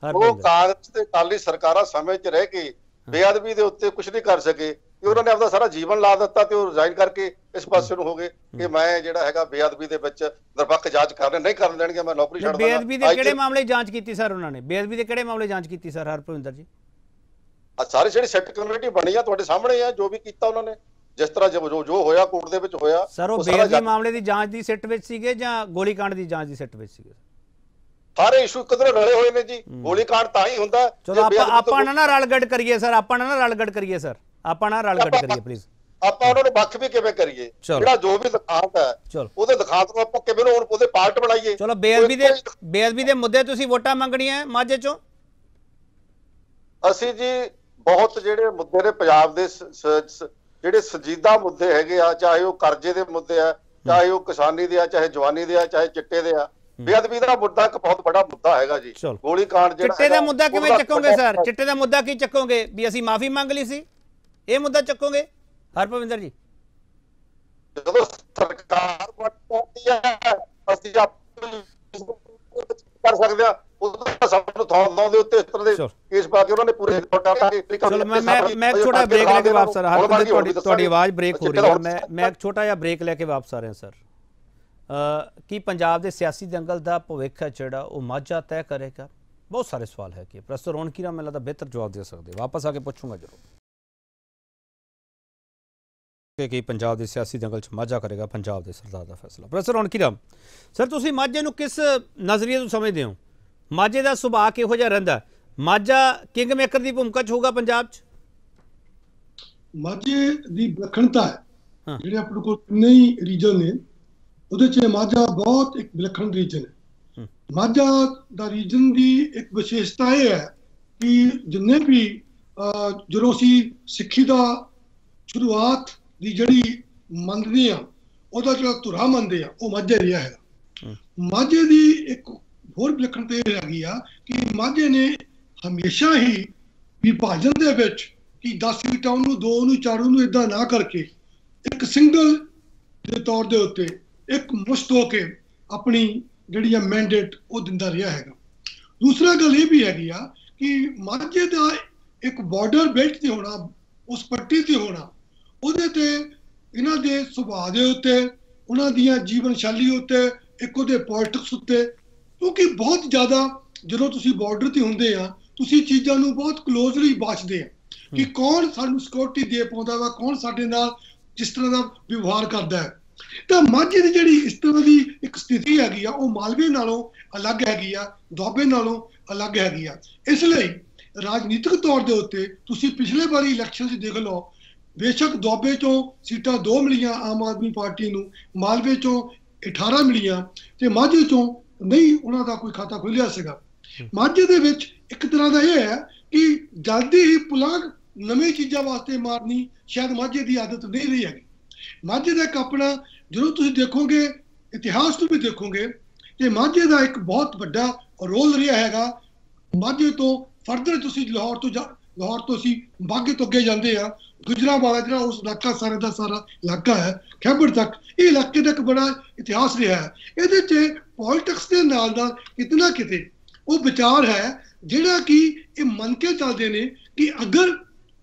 ਉਹ ਕਾਂਗਰਸ ਤੇ ਅਕਾਲੀ ਸਰਕਾਰਾਂ ਸਮੇਂ 'ਚ ਰਹਿ ਕੇ ਬੇਅਦਬੀ ਦੇ ਉੱਤੇ ਕੁਝ ਨਹੀਂ ਕਰ ਸਕੇ। ਉਹਨਾਂ ਨੇ ਆਪਦਾ ਸਾਰਾ ਜੀਵਨ ਲਾ ਦਿੱਤਾ ਤੇ ਉਹ ਰਿਜ਼ਾਈਨ ਕਰਕੇ ਇਸ ਪਾਸੇ ਨੂੰ ਹੋ ਗਏ ਕਿ ਮੈਂ ਜਿਹੜਾ ਹੈਗਾ ਬੇਅਦਬੀ ਦੇ ਵਿੱਚ ਨਿਰਪੱਖ ਜਾਂਚ ਕਰਨੇ ਨਹੀਂ ਕਰਨ ਦੇਣਗੇ, ਮੈਂ ਨੌਕਰੀ ਛੱਡ ਦਾਂਗਾ। ਬੇਅਦਬੀ ਦੇ ਕਿਹੜੇ ਮਾਮਲੇ ਜਾਂਚ ਕੀਤੀ ਸਰ ਉਹਨਾਂ ਨੇ? ਬੇਅਦਬੀ ਦੇ ਕਿਹੜੇ ਮਾਮਲੇ ਜਾਂਚ ਕੀਤੀ ਸਰ ਹਰਭੁਪਿੰਦਰ ਜੀ? ਸਾਰੀ ਜਿਹੜੀ ਸੈਟ ਕਮਿਊਨਿਟੀ ਬਣੀ ਆ ਤੁਹਾਡੇ ਸਾਹਮਣੇ ਆ, ਜੋ ਵੀ ਕੀਤਾ ਉਹਨਾਂ ਨੇ, ਜਿਸ ਤਰ੍ਹਾਂ ਜੋ ਹੋਇਆ ਕੋਰਟ ਦੇ ਵਿੱਚ ਹੋਇਆ। ਸਰ ਉਹ ਬੇਅਦਬੀ ਮਾਮਲੇ ਦੀ ਜਾਂਚ ਦੀ ਸਿੱਟ ਵਿੱਚ ਸੀਗੇ ਜਾਂ ਗੋਲੀकांड ਦੀ ਜਾਂਚ ਦੀ ਸਿੱਟ ਵਿੱਚ ਸੀਗੇ? ਸਾਰੇ ਇਸ਼ੂ ਕਿਧਰੇ ਰਲੇ ਹੋਏ ਨੇ ਜੀ। ਗੋਲੀकांड ਤਾਂ ਹੀ ਹੁੰਦਾ। ਚਲੋ ਆਪਾਂ ਨਾ ਰਲਗੜ ਕਰੀਏ ਸਰ, ਆਪਾਂ ਨਾ ਰਲਗੜ ਕਰੀਏ ਸਰ, ਆਪਾਂ ਨਾ ਰਲਗੜ ਕਰੀਏ ਪਲੀਜ਼। ਆਪਾਂ ਉਹਨਾਂ ਨੂੰ ਵੱਖ ਵੀ ਕਿਵੇਂ ਕਰੀਏ? ਜਿਹੜਾ ਜੋ ਵੀ ਦਿਖਾਂਤ ਹੈ ਉਹਦੇ ਦਿਖਾਂਤ ਨੂੰ ਆਪਾਂ ਕਿਵੇਂ ਉਹਦੇ ਪਾਰਟ ਬਣਾਈਏ? ਚਲੋ ਬੇਅਦਬੀ ਦੇ ਮੁੱਦੇ ਤੁਸੀਂ ਵੋਟਾਂ ਮੰਗਣੀਆਂ ਮਾਝੇ ਚੋਂ? ਅਸੀਂ ਜੀ ਬਹੁਤ ਜਿਹੜੇ ਮੁੱਦੇ ਨੇ ਪੰਜਾਬ ਦੇ ਜਿਹੜੇ ਸੰਜੀਦਾ ਮੁੱਦੇ ਹੈਗੇ ਆ, ਚਾਹੇ ਉਹ ਕਰਜ਼ੇ ਦੇ ਮੁੱਦੇ ਆ, ਚਾਹੇ ਉਹ ਕਿਸਾਨੀ ਦੇ ਆ, ਚਾਹੇ ਜਵਾਨੀ ਦੇ ਆ, ਚਾਹੇ ਚਿੱਟੇ ਦੇ ਆ। ਬੇਅਦਬੀ ਦਾ ਮੁੱਦਾ ਇੱਕ ਬਹੁਤ ਵੱਡਾ ਮੁੱਦਾ ਹੈਗਾ ਜੀ। ਗੋਲੀकांड ਜਿਹੜਾ ਚਿੱਟੇ ਦਾ ਮੁੱਦਾ ਕਿਵੇਂ ਚੱਕੋਗੇ ਸਰ? ਚਿੱਟੇ ਦਾ ਮੁੱਦਾ ਕੀ ਚੱਕੋਗੇ? ਵੀ ਅਸੀਂ ਮਾਫੀ ਮੰਗ ਲਈ ਸੀ, ਇਹ ਮੁੱਦਾ ਚੱਕੋਗੇ ਹਰਭੁਪਿੰਦਰ ਜੀ? ਜਦੋਂ ਸਰਕਾਰ ਬਣਦੀ ਹੈ ਅਸੀਂ ਕਰ ਸਕਦੇ ਆ, ਉਦੋਂ ਸਭ ਨੂੰ ਥਾਂ ਦੇ ਉੱਤੇ ਇਸ ਤਰ੍ਹਾਂ ਦੇ ਕੇਸ ਪਾ ਕੇ ਉਹਨਾਂ ਨੇ ਪੂਰੇ। ਚਲੋ ਮੈਂ ਇੱਕ ਛੋਟਾ ਬ੍ਰੇਕ ਲੈ ਕੇ ਵਾਪਸ ਆ ਰਿਹਾ। ਹਰਭੁਪਿੰਦਰ ਤੁਹਾਡੀ ਆਵਾਜ਼ ਬ੍ਰੇਕ ਹੋ ਰਹੀ ਹੈ, ਮੈਂ ਇੱਕ ਛੋਟਾ ਜਿਹਾ ਬ੍ਰੇਕ ਲੈ ਕੇ ਵਾਪਸ ਆ ਰਿਹਾ ਸਰ। ਕੀ ਪੰਜਾਬ ਦੇ ਸਿਆਸੀ ਦੰਗਲ ਦਾ ਭਵਿੱਖ ਹੈ ਜਿਹੜਾ ਉਹ ਮਾਝਾ ਤੈਅ ਕਰੇਗਾ? ਬਹੁਤ ਸਾਰੇ ਸਵਾਲ ਹੈ ਕਿ ਪ੍ਰੋਫੈਸਰ ਰੌਣਕੀ ਰਾਮ ਮੈਨੂੰ ਲੱਗਦਾ ਬਿਹਤਰ ਜਵਾਬ ਦੇ ਸਕਦੇ। ਵਾਪਸ ਆ ਕੇ ਪੁੱਛੂੰਗਾ ਜ਼ਰੂਰ ਕਿ ਪੰਜਾਬ ਦੇ ਸਿਆਸੀ ਦੰਗਲ 'ਚ ਮਾਝਾ ਕਰੇਗਾ ਪੰਜਾਬ ਦੇ ਸਰਦਾਰ ਦਾ ਫੈਸਲਾ। ਪ੍ਰੋਫੈਸਰ ਰੌਣਕੀ ਰਾਮ ਸਰ, ਤੁਸੀਂ ਮਾਝੇ ਨੂੰ ਕਿਸ ਨਜ਼ਰੀਏ ਤੋਂ ਸਮਝਦੇ ਹੋ? ਮਾਝੇ ਦਾ ਸੁਭਾਅ ਕਿਹੋ ਜਿਹਾ ਰਹਿੰਦਾ? ਮਾਝਾ ਕਿੰਗ ਮੇਕਰ ਦੀ ਭੂਮਿਕਾ 'ਚ ਹੋਊਗਾ ਪੰਜਾਬ 'ਚ? ਮਾਝੇ ਦੀ ਵਿਲੱਖਣਤਾ ਹੈ, ਜਿਹੜੇ ਆਪਣੇ ਕੋਲ ਕਿੰਨੇ ਹੀ ਰੀਜਨ ਨੇ ਉਹਦੇ 'ਚ ਮਾਝਾ ਬਹੁਤ ਇੱਕ ਵਿਲੱਖਣ ਰੀਜਨ ਹੈ। ਮਾਝਾ ਦਾ ਰੀਜਨ ਦੀ ਇੱਕ ਵਿਸ਼ੇਸ਼ਤਾ ਇਹ ਹੈ ਕਿ ਜਿੰਨੇ ਵੀ ਜਦੋਂ ਅਸੀਂ ਸਿੱਖੀ ਦਾ ਸ਼ੁਰੂਆਤ ਦੀ ਜਿਹੜੀ ਮੰਨਦੇ ਆ, ਉਹਦਾ ਜਿਹੜਾ ਧੁਰਾ ਮੰਨਦੇ ਆ, ਉਹ ਮਾਝਾ ਰਿਹਾ ਹੈਗਾ। ਮਾਝੇ ਦੀ ਇੱਕ ਹੋਰ ਵਿਲੱਖਣਤਾ ਇਹ ਹੈਗੀ ਆ ਕਿ ਮਾਝੇ ਨੇ ਹਮੇਸ਼ਾ ਹੀ ਵਿਭਾਜਨ ਦੇ ਵਿੱਚ ਕਿ 10 ਸੀਟਾਂ ਨੂੰ 2 ਨੂੰ 4 ਨੂੰ ਇਦਾਂ ਨਾ ਕਰਕੇ ਇੱਕ ਸਿੰਗਲ ਦੇ ਤੌਰ ਦੇ ਉੱਤੇ ਇੱਕ ਮੁਸ਼ਤ ਹੋ ਕੇ ਆਪਣੀ ਜਿਹੜੀ ਆ ਮੈਂਡੇਟ ਉਹ ਦਿੰਦਾ ਰਿਹਾ ਹੈਗਾ। ਦੂਸਰਾ ਗੱਲ ਇਹ ਵੀ ਹੈਗੀ ਆ ਕਿ ਮਾਝੇ ਦਾ ਇੱਕ ਬਾਰਡਰ ਬੈਲਟ ਤੇ ਹੋਣਾ, ਉਸ ਪੱਟੀ ਤੇ ਹੋਣਾ, ਉਹਦੇ ਤੇ ਇਹਨਾਂ ਦੇ ਸੁਭਾਅ ਦੇ ਉੱਤੇ, ਉਹਨਾਂ ਦੀਆਂ ਜੀਵਨ ਸ਼ੈਲੀ ਉੱਤੇ, ਇੱਕ ਉਹਦੇ ਪੋਲਿਟਿਕਸ ਉੱਤੇ, ਕਿਉਂਕਿ ਬਹੁਤ ਜ਼ਿਆਦਾ ਜਦੋਂ ਤੁਸੀਂ ਬਾਰਡਰ ਤੇ ਹੁੰਦੇ ਆ ਤੁਸੀਂ ਚੀਜ਼ਾਂ ਨੂੰ ਬਹੁਤ ਕਲੋਜ਼ਲੀ ਬਾਛਦੇ ਆ ਕਿ ਕੌਣ ਸਾਨੂੰ ਸਿਕਿਉਰਿਟੀ ਦੇ ਪਾਉਂਦਾ ਵਾ, ਕੌਣ ਸਾਡੇ ਨਾਲ ਜਿਸ ਤਰ੍ਹਾਂ ਦਾ ਵਿਵਹਾਰ ਕਰਦਾ ਹੈ। ਤਾਂ ਮਾਝੇ ਦੀ ਜਿਹੜੀ ਇਸ ਤਰ੍ਹਾਂ ਦੀ ਇੱਕ ਸਥਿਤੀ ਹੈਗੀ ਆ, ਉਹ ਮਾਲਵੇ ਨਾਲੋਂ ਅਲੱਗ ਹੈਗੀ ਆ, ਦੁਆਬੇ ਨਾਲੋਂ ਅਲੱਗ ਹੈਗੀ ਆ। ਇਸ ਲਈ ਰਾਜਨੀਤਿਕ ਤੌਰ ਦੇ ਉੱਤੇ ਤੁਸੀਂ ਪਿਛਲੇ ਵਾਰੀ ਇਲੈਕਸ਼ਨ 'ਚ ਦੇਖ ਲਓ, ਬੇਸ਼ੱਕ ਦੁਆਬੇ ਚੋਂ ਸੀਟਾਂ 2 ਮਿਲੀਆਂ ਆਮ ਆਦਮੀ ਪਾਰਟੀ ਨੂੰ, ਮਾਲਵੇ ਚੋਂ 18 ਮਿਲੀਆਂ ਤੇ ਮਾਝੇ ਚੋਂ ਨਹੀਂ ਉਹਨਾਂ ਦਾ ਕੋਈ ਖਾਤਾ ਖੁੱਲਿਆ ਸੀਗਾ। ਮਾਝੇ ਦੇ ਵਿੱਚ ਇੱਕ ਤਰ੍ਹਾਂ ਦਾ ਇਹ ਹੈ ਕਿ ਜਲਦੀ ਹੀ ਪੁਲਾਂਘ ਨਵੀਂ ਚੀਜ਼ਾਂ ਵਾਸਤੇ ਮਾਰਨੀ ਸ਼ਾਇਦ ਮਾਝੇ ਦੀ ਆਦਤ ਨਹੀਂ ਰਹੀ ਹੈਗੀ। ਮਾਝੇ ਦਾ ਇੱਕ ਆਪਣਾ, ਜਦੋਂ ਤੁਸੀਂ ਦੇਖੋਗੇ ਇਤਿਹਾਸ ਨੂੰ ਵੀ ਦੇਖੋਗੇ ਤੇ ਮਾਝੇ ਦਾ ਇੱਕ ਬਹੁਤ ਵੱਡਾ ਰੋਲ ਰਿਹਾ ਹੈਗਾ। ਮਾਝੇ ਤੋਂ ਫਰਦਰ ਤੁਸੀਂ ਲਾਹੌਰ ਤੋਂ ਅਸੀਂ ਬਾਗੇ ਤੋਂ ਅੱਗੇ ਜਾਂਦੇ ਆ, ਗੁਜਰਾਂਵਾਲਾ ਜਿਹੜਾ ਉਸ ਇਲਾਕਾ ਸਾਰੇ ਦਾ ਸਾਰਾ ਇਲਾਕਾ ਹੈ, ਖੈਬਰ ਤੱਕ, ਇਹ ਇਲਾਕੇ ਦਾ ਇੱਕ ਬੜਾ ਇਤਿਹਾਸ ਰਿਹਾ ਹੈ। ਇਹਦੇ 'ਚ ਪੋਲਿਟਿਕਸ ਦੇ ਨਾਲ ਨਾਲ ਕਿਤੇ ਨਾ ਕਿਤੇ ਉਹ ਵਿਚਾਰ ਹੈ ਜਿਹੜਾ ਕਿ ਇਹ ਮੰਨ ਕੇ ਚੱਲਦੇ ਨੇ ਕਿ ਅਗਰ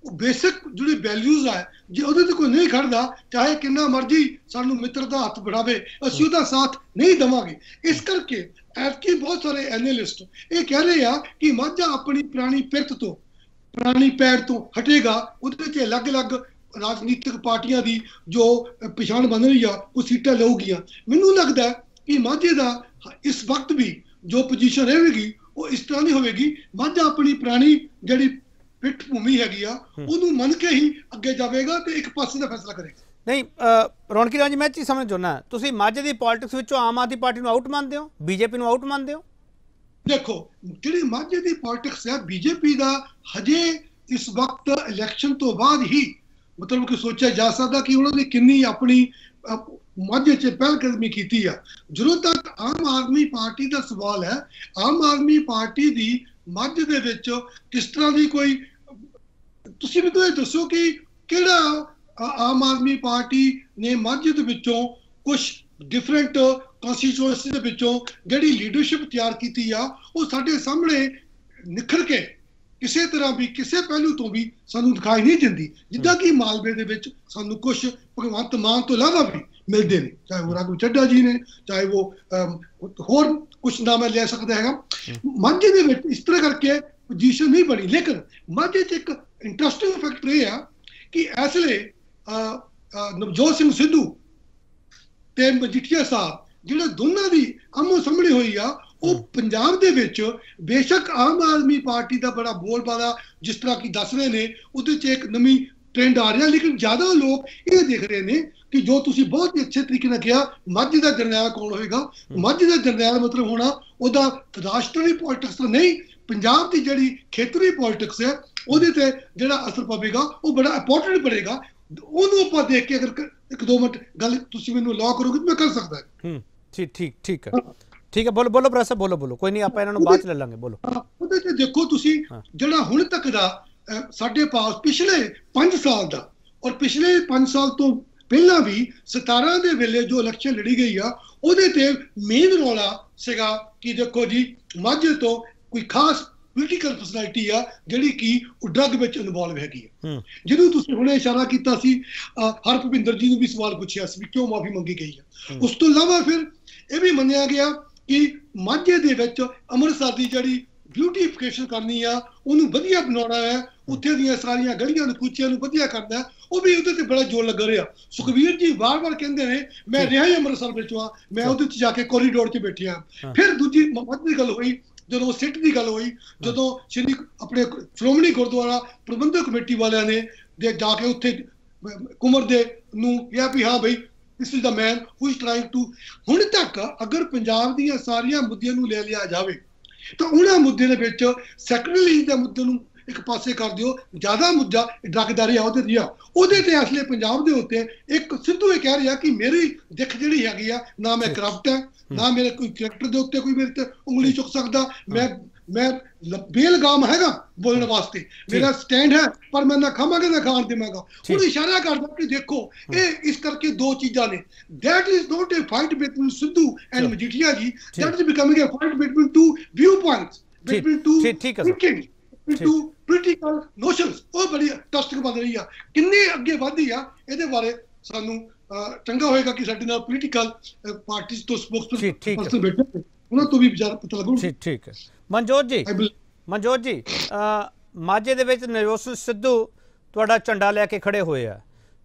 ਬੇਸਿਕ ਜਿਹੜੀ ਵੈਲਿਊਜ਼ ਆ, ਜੇ ਉਹਦੇ ਤੇ ਕੋਈ ਨਹੀਂ ਖੜਦਾ, ਚਾਹੇ ਕਿੰਨਾ ਮਰਜ਼ੀ ਸਾਨੂੰ ਮਿੱਤਰ ਦਾ ਹੱਥ बढ़ावे, ਅਸੀਂ ਉਹਦਾ ਸਾਥ ਨਹੀਂ ਦੇਵਾਂਗੇ। ਇਸ ਕਰਕੇ ਐਤਕੀ ਬਹੁਤ ਸਾਰੇ ਐਨਾਲਿਸਟ ਇਹ ਕਹਿ ਰਹੇ ਆ ਕਿ ਮਾਝਾ ਆਪਣੀ ਪੁਰਾਣੀ ਪਿਰਤ ਤੋਂ, ਪੁਰਾਣੀ ਪੈੜ ਤੋਂ ਹਟੇਗਾ, ਉਹਦੇ 'ਚ ਅਲੱਗ-ਅਲੱਗ ਰਾਜਨੀਤਿਕ ਪਾਰਟੀਆਂ ਦੀ ਜੋ ਪਛਾਣ ਬਣ ਰਹੀ ਆ ਉਹ ਸੀਟਾਂ ਲਊਗੀਆਂ। ਮੈਨੂੰ ਲੱਗਦਾ ਕਿ ਮਾਝੇ ਦਾ ਇਸ ਵਕਤ ਵੀ ਜੋ ਪੋਜੀਸ਼ਨ ਰਹੇਗੀ ਉਹ ਇਸ ਤਰ੍ਹਾਂ ਨਹੀਂ ਹੋਵੇਗੀ। ਮਾਝਾ ਆਪਣੀ ਪੁਰਾਣੀ ਜਿਹੜੀ ਪਿੱਠ ਭੂਮੀ ਹੈਗੀ ਆ ਉਹਨੂੰ ਮੰਨ ਕੇ ਹੀ ਅੱਗੇ ਜਾਵੇਗਾ ਤੇ ਇੱਕ ਪਾਸੇ ਦਾ ਫੈਸਲਾ ਕਰੇਗਾ। ਨਹੀਂ ਰੌਣਕੀ ਰਾਜ ਜੀ, ਮੈਂ ਚੀਜ਼ ਸਮਝ ਚਾਹੁੰਦਾ, ਤੁਸੀਂ ਮਾਝੇ ਦੀ ਪੋਲਿਟਿਕਸ ਵਿੱਚੋਂ ਆਮ ਆਦਮੀ ਪਾਰਟੀ ਨੂੰ ਆਊਟ ਮੰਨਦੇ ਹੋ, ਬੀਜੇਪੀ ਨੂੰ ਆਊਟ ਮੰਨਦੇ ਹੋ? ਦੇਖੋ, ਜਿਹੜੀ ਮਾਝੇ ਦੀ ਪੋਲਿਟਿਕਸ ਹੈ, ਬੀਜੇਪੀ ਦਾ ਹਜੇ ਇਸ ਵਕਤ ਇਲੈਕਸ਼ਨ ਤੋਂ ਬਾਅਦ ਹੀ ਮਤਲਬ ਕਿ ਸੋਚਿਆ ਜਾ ਸਕਦਾ ਕਿ ਉਹਨਾਂ ਨੇ ਕਿੰਨੀ ਆਪਣੀ ਮਾਝੇ 'ਚ ਪਹਿਲਕਦਮੀ ਕੀਤੀ ਆ। ਜਦੋਂ ਤੱਕ ਆਮ ਆਦਮੀ ਪਾਰਟੀ ਦਾ ਸਵਾਲ ਹੈ, ਆਮ ਆਦਮੀ ਪਾਰਟੀ ਦੀ ਮਾਝੇ ਦੇ ਵਿੱਚ ਕਿਸ ਤਰ੍ਹਾਂ ਦੀ ਕੋਈ, ਤੁਸੀਂ ਮੈਨੂੰ ਇਹ ਦੱਸੋ ਕਿ ਕਿਹੜਾ ਆਮ ਆਦਮੀ ਪਾਰਟੀ ਨੇ ਮਾਝੇ ਦੇ ਵਿੱਚੋਂ ਕੁਝ ਡਿਫਰੈਂਟ ਕਨਸਟੀਚੁਐਂਸੀ ਦੇ ਵਿੱਚੋਂ ਜਿਹੜੀ ਲੀਡਰਸ਼ਿਪ ਤਿਆਰ ਕੀਤੀ ਆ, ਉਹ ਸਾਡੇ ਸਾਹਮਣੇ ਨਿਖਰ ਕੇ ਕਿਸੇ ਤਰ੍ਹਾਂ ਵੀ ਕਿਸੇ ਪਹਿਲੂ ਤੋਂ ਵੀ ਸਾਨੂੰ ਦਿਖਾਈ ਨਹੀਂ ਦਿੰਦੀ। ਜਿੱਦਾਂ ਕਿ ਮਾਲਵੇ ਦੇ ਵਿੱਚ ਸਾਨੂੰ ਕੁਝ ਭਗਵੰਤ ਮਾਨ ਤੋਂ ਇਲਾਵਾ ਵੀ ਮਿਲਦੇ ਨੇ, ਚਾਹੇ ਉਹ ਰਾਘਵ ਚੱਡਾ ਜੀ ਨੇ, ਚਾਹੇ ਉਹ ਹੋਰ ਕੁਝ ਨਾਮ ਮੈਂ ਲੈ ਸਕਦਾ ਹੈਗਾ। ਮਾਝੇ ਦੇ ਵਿੱਚ ਇਸ ਤਰ੍ਹਾਂ ਕਰਕੇ ਪੋਜੀਸ਼ਨ ਨਹੀਂ ਬਣੀ। ਲੇਕਿਨ ਮਾਝੇ 'ਚ ਇੱਕ ਇੰਟਰਸਟਿੰਗ ਫੈਕਟਰ ਇਹ ਆ ਕਿ ਇਸ ਵੇਲੇ ਨਵਜੋਤ ਸਿੰਘ ਸਿੱਧੂ ਤੇ ਮਜੀਠੀਆ ਸਾਹਿਬ, ਜਿਹੜੇ ਦੋਨਾਂ ਦੀ ਆਮੋ ਸਾਹਮਣੇ ਹੋਈ ਆ, ਉਹ ਪੰਜਾਬ ਦੇ ਵਿੱਚ ਬੇਸ਼ੱਕ ਆਮ ਆਦਮੀ ਪਾਰਟੀ ਦਾ ਬੜਾ ਬੋਲਬਾਲਾ ਜਿਸ ਤਰ੍ਹਾਂ ਕਿ ਦੱਸ ਰਹੇ ਨੇ, ਉਹਦੇ 'ਚ ਇੱਕ ਨਵੀਂ ਟ੍ਰੈਂਡ ਆ ਰਿਹਾ। ਲੇਕਿਨ ਜ਼ਿਆਦਾ ਲੋਕ ਇਹ ਦੇਖ ਰਹੇ ਨੇ ਕਿ ਜੋ ਤੁਸੀਂ ਬਹੁਤ ਹੀ ਅੱਛੇ ਤਰੀਕੇ ਨਾਲ ਕਿਹਾ, ਮਾਝੇ ਦਾ ਜਰਨੈਲ ਕੌਣ ਹੋਏਗਾ। ਮਾਝੇ ਦਾ ਜਰਨੈਲ ਮਤਲਬ ਹੋਣਾ ਉਹਦਾ ਰਾਸ਼ਟਰੀ ਪੋਲਿਟਿਕਸ ਤਾਂ ਨਹੀਂ, ਪੰਜਾਬ ਦੀ ਜਿਹੜੀ ਖੇਤਰੀ ਪੋਲਿਟਿਕਸ ਹੈ ਉਹਦੇ ਤੇ ਜਿਹੜਾ ਅਸਰ ਪਵੇਗਾ ਉਹ ਬੜਾ ਇੰਪੋਰਟੈਂਟ ਬਣੇਗਾ। ਉਹਨੂੰ ਆਪਾਂ ਦੇਖ ਕੇ ਅਗਰ 1-2 ਮਿੰਟ ਗੱਲ ਤੁਸੀਂ ਮੈਨੂੰ ਅਲਾਉ ਕਰੋਗੇ ਤਾਂ ਮੈਂ ਕਰ ਸਕਦਾ। ਠੀਕ ਹੈ, ਬੋਲੋ ਪ੍ਰੋਫੈਸਰ, ਬੋਲੋ, ਕੋਈ ਨਹੀਂ, ਆਪਾਂ ਇਹਨਾਂ ਨੂੰ ਬਾਅਦ ਚ ਲੈ ਲਾਂਗੇ, ਬੋਲੋ। ਉਹਦੇ ਤੇ ਦੇਖੋ ਤੁਸੀਂ, ਜਿਹੜਾ ਹੁਣ ਤੱਕ ਦਾ ਸਾਡੇ ਪਾਸ ਪਿਛਲੇ 5 ਸਾਲ ਦਾ, ਔਰ ਪਿਛਲੇ 5 ਸਾਲ ਤੋਂ ਪਹਿਲਾਂ ਵੀ 17 ਦੇ ਵੇਲੇ ਜੋ ਇਲੈਕਸ਼ਨ ਲੜੀ ਗਈ ਆ, ਉਹਦੇ ਤੇ ਮੇਨ ਰੌਲਾ ਸੀਗਾ ਕਿ ਦੇਖੋ ਜੀ ਮਾਝੇ ਤੋਂ ਕੋਈ ਖਾਸ ਪੋਲੀਟੀਕਲ ਪਰਸਨੈਲਿਟੀ ਆ ਜਿਹੜੀ ਕਿ ਉਹ ਡਰੱਗ ਵਿੱਚ ਇਨਵੋਲਵ ਹੈਗੀ ਆ। ਜਿਹਨੂੰ ਤੁਸੀਂ ਹੁਣੇ ਇਸ਼ਾਰਾ ਕੀਤਾ ਸੀ, ਹਰਭਿੰਦਰ ਜੀ ਨੂੰ ਵੀ ਸਵਾਲ ਪੁੱਛਿਆ ਸੀ ਵੀ ਕਿਉਂ ਮਾਫੀ ਮੰਗੀ ਗਈ ਆ। ਉਸ ਤੋਂ ਇਲਾਵਾ ਫਿਰ ਇਹ ਵੀ ਮੰਨਿਆ ਗਿਆ ਕਿ ਮਾਝੇ ਦੇ ਵਿੱਚ ਅੰਮ੍ਰਿਤਸਰ ਦੀ ਜਿਹੜੀ ਬਿਊਟੀਫਿਕੇਸ਼ਨ ਕਰਨੀ ਆ, ਉਹਨੂੰ ਵਧੀਆ ਬਣਾਉਣਾ ਹੈ, ਉੱਥੇ ਦੀਆਂ ਸਾਰੀਆਂ ਗਲੀਆਂ ਨੂੰ ਕੂਚਿਆਂ ਨੂੰ ਵਧੀਆ ਕਰਨਾ, ਉਹ ਵੀ ਉਹਦੇ ਤੇ ਬੜਾ ਜ਼ੋਰ ਲੱਗ ਰਿਹਾ। ਸੁਖਬੀਰ ਜੀ ਵਾਰ-ਵਾਰ ਕਹਿੰਦੇ ਨੇ ਮੈਂ ਰਿਹਾ ਹੀ ਅੰਮ੍ਰਿਤਸਰ ਵਿੱਚੋਂ ਆ, ਮੈਂ ਉਹਦੇ 'ਚ ਜਾ ਕੇ ਕੋਰੀਡੋਰ 'ਚ ਬੈਠਿਆ। ਫਿਰ ਦੂਜੀ ਮਹੱਤਵਪੂਰਨ ਗੱਲ ਹੋਈ ਜਦੋਂ ਸਿੱਟ ਦੀ ਗੱਲ ਹੋਈ, ਜਦੋਂ ਸ਼੍ਰੀ ਆਪਣੇ ਸ਼੍ਰੋਮਣੀ ਗੁਰਦੁਆਰਾ ਪ੍ਰਬੰਧਕ ਕਮੇਟੀ ਵਾਲਿਆਂ ਨੇ ਜਾ ਕੇ ਉੱਥੇ ਕੁਮਰ ਦੇ ਨੂੰ ਕਿਹਾ ਵੀ ਹਾਂ ਬਈ this is the man who is trying to, ਹੁਣ ਤੱਕ ਅਗਰ ਪੰਜਾਬ ਦੀਆਂ ਸਾਰੀਆਂ ਮੁੱਦਿਆਂ ਨੂੰ ਲੈ ਲਿਆ ਜਾਵੇ ਤਾਂ ਉਹਨਾਂ ਮੁੱਦੇ ਦੇ ਵਿੱਚ ਸੈਕਟਰਲੀ ਦੇ ਮੁੱਦੇ ਨੂੰ ਇੱਕ ਪਾਸੇ ਕਰ ਦਿਓ, ਜ਼ਿਆਦਾ ਮੁੱਦਾ ਡਰੱਗ ਦਾ ਰਿਹਾ ਉਹਦੇ ਤੇ ਅਸਲੇ ਪੰਜਾਬ ਦੇ ਉੱਤੇ ਇੱਕ ਸਿੱਧੂ ਇਹ ਕਹਿ ਰਿਹਾ ਕਿ ਮੇਰੀ ਦਿੱਖ ਜਿਹੜੀ ਹੈਗੀ ਆ, ਨਾ ਮੈਂ ਕਰਪਟ ਹੈ, ਨਾ ਮੇਰੇ ਕੋਈ ਕਰੈਕਟਰ ਦੇ ਉੱਤੇ ਕੋਈ ਮੇਰੇ ਤੇ ਉਂਗਲੀ ਚੁੱਕ ਸਕਦਾ, ਮੈਂ ਬੇਲਗਾਮ ਹੈਗਾ ਬੋਲਣ ਵਾਸਤੇ, ਮੇਰਾ ਸਟੈਂਡ ਹੈ, ਪਰ ਮੈਂ ਨਾ ਖਾਵਾਂਗਾ ਨਾ ਖਾਣ ਦੇਵਾਂਗਾ। ਹੁਣ ਇਸ਼ਾਰਾ ਕਰਦਾ ਕਿ ਦੇਖੋ ਇਹ ਇਸ ਕਰਕੇ ਦੋ ਚੀਜ਼ਾਂ ਨੇ, that is not a fight between Sidhu and Majeethia ji, that is becoming a fight between two viewpoints, between two thinking, between two political notions। ਉਹ ਬੜੀ ਟਸਟਿਕ ਬਣ ਰਹੀ ਆ, ਕਿੰਨੇ ਅੱਗੇ ਵਧਦੀ ਆ, ਇਹਦੇ ਬਾਰੇ ਸਾਨੂੰ ਚੰਗਾ ਹੋਏਗਾ ਕਿ ਸਾਡੇ ਨਾਲ ਪੋਲੀਟੀਕਲ ਪਾਰਟੀਆਂ ਤੋਂ ਸਪੋਕਸਪਰਸਨ ਬੈਠੇ ਉਹਨਾਂ ਤੋਂ ਵੀ ਵਿਚਾਰ ਪਤਾ ਲੱਗੂ। ਠੀਕ ਹੈ ਮਨਜੋਤ ਜੀ, ਮਾਝੇ ਦੇ ਵਿੱਚ ਨਵਜੋਤ ਸਿੰਘ ਸਿੱਧੂ ਤੁਹਾਡਾ ਝੰਡਾ ਲੈ ਕੇ ਖੜੇ ਹੋਏ ਆ,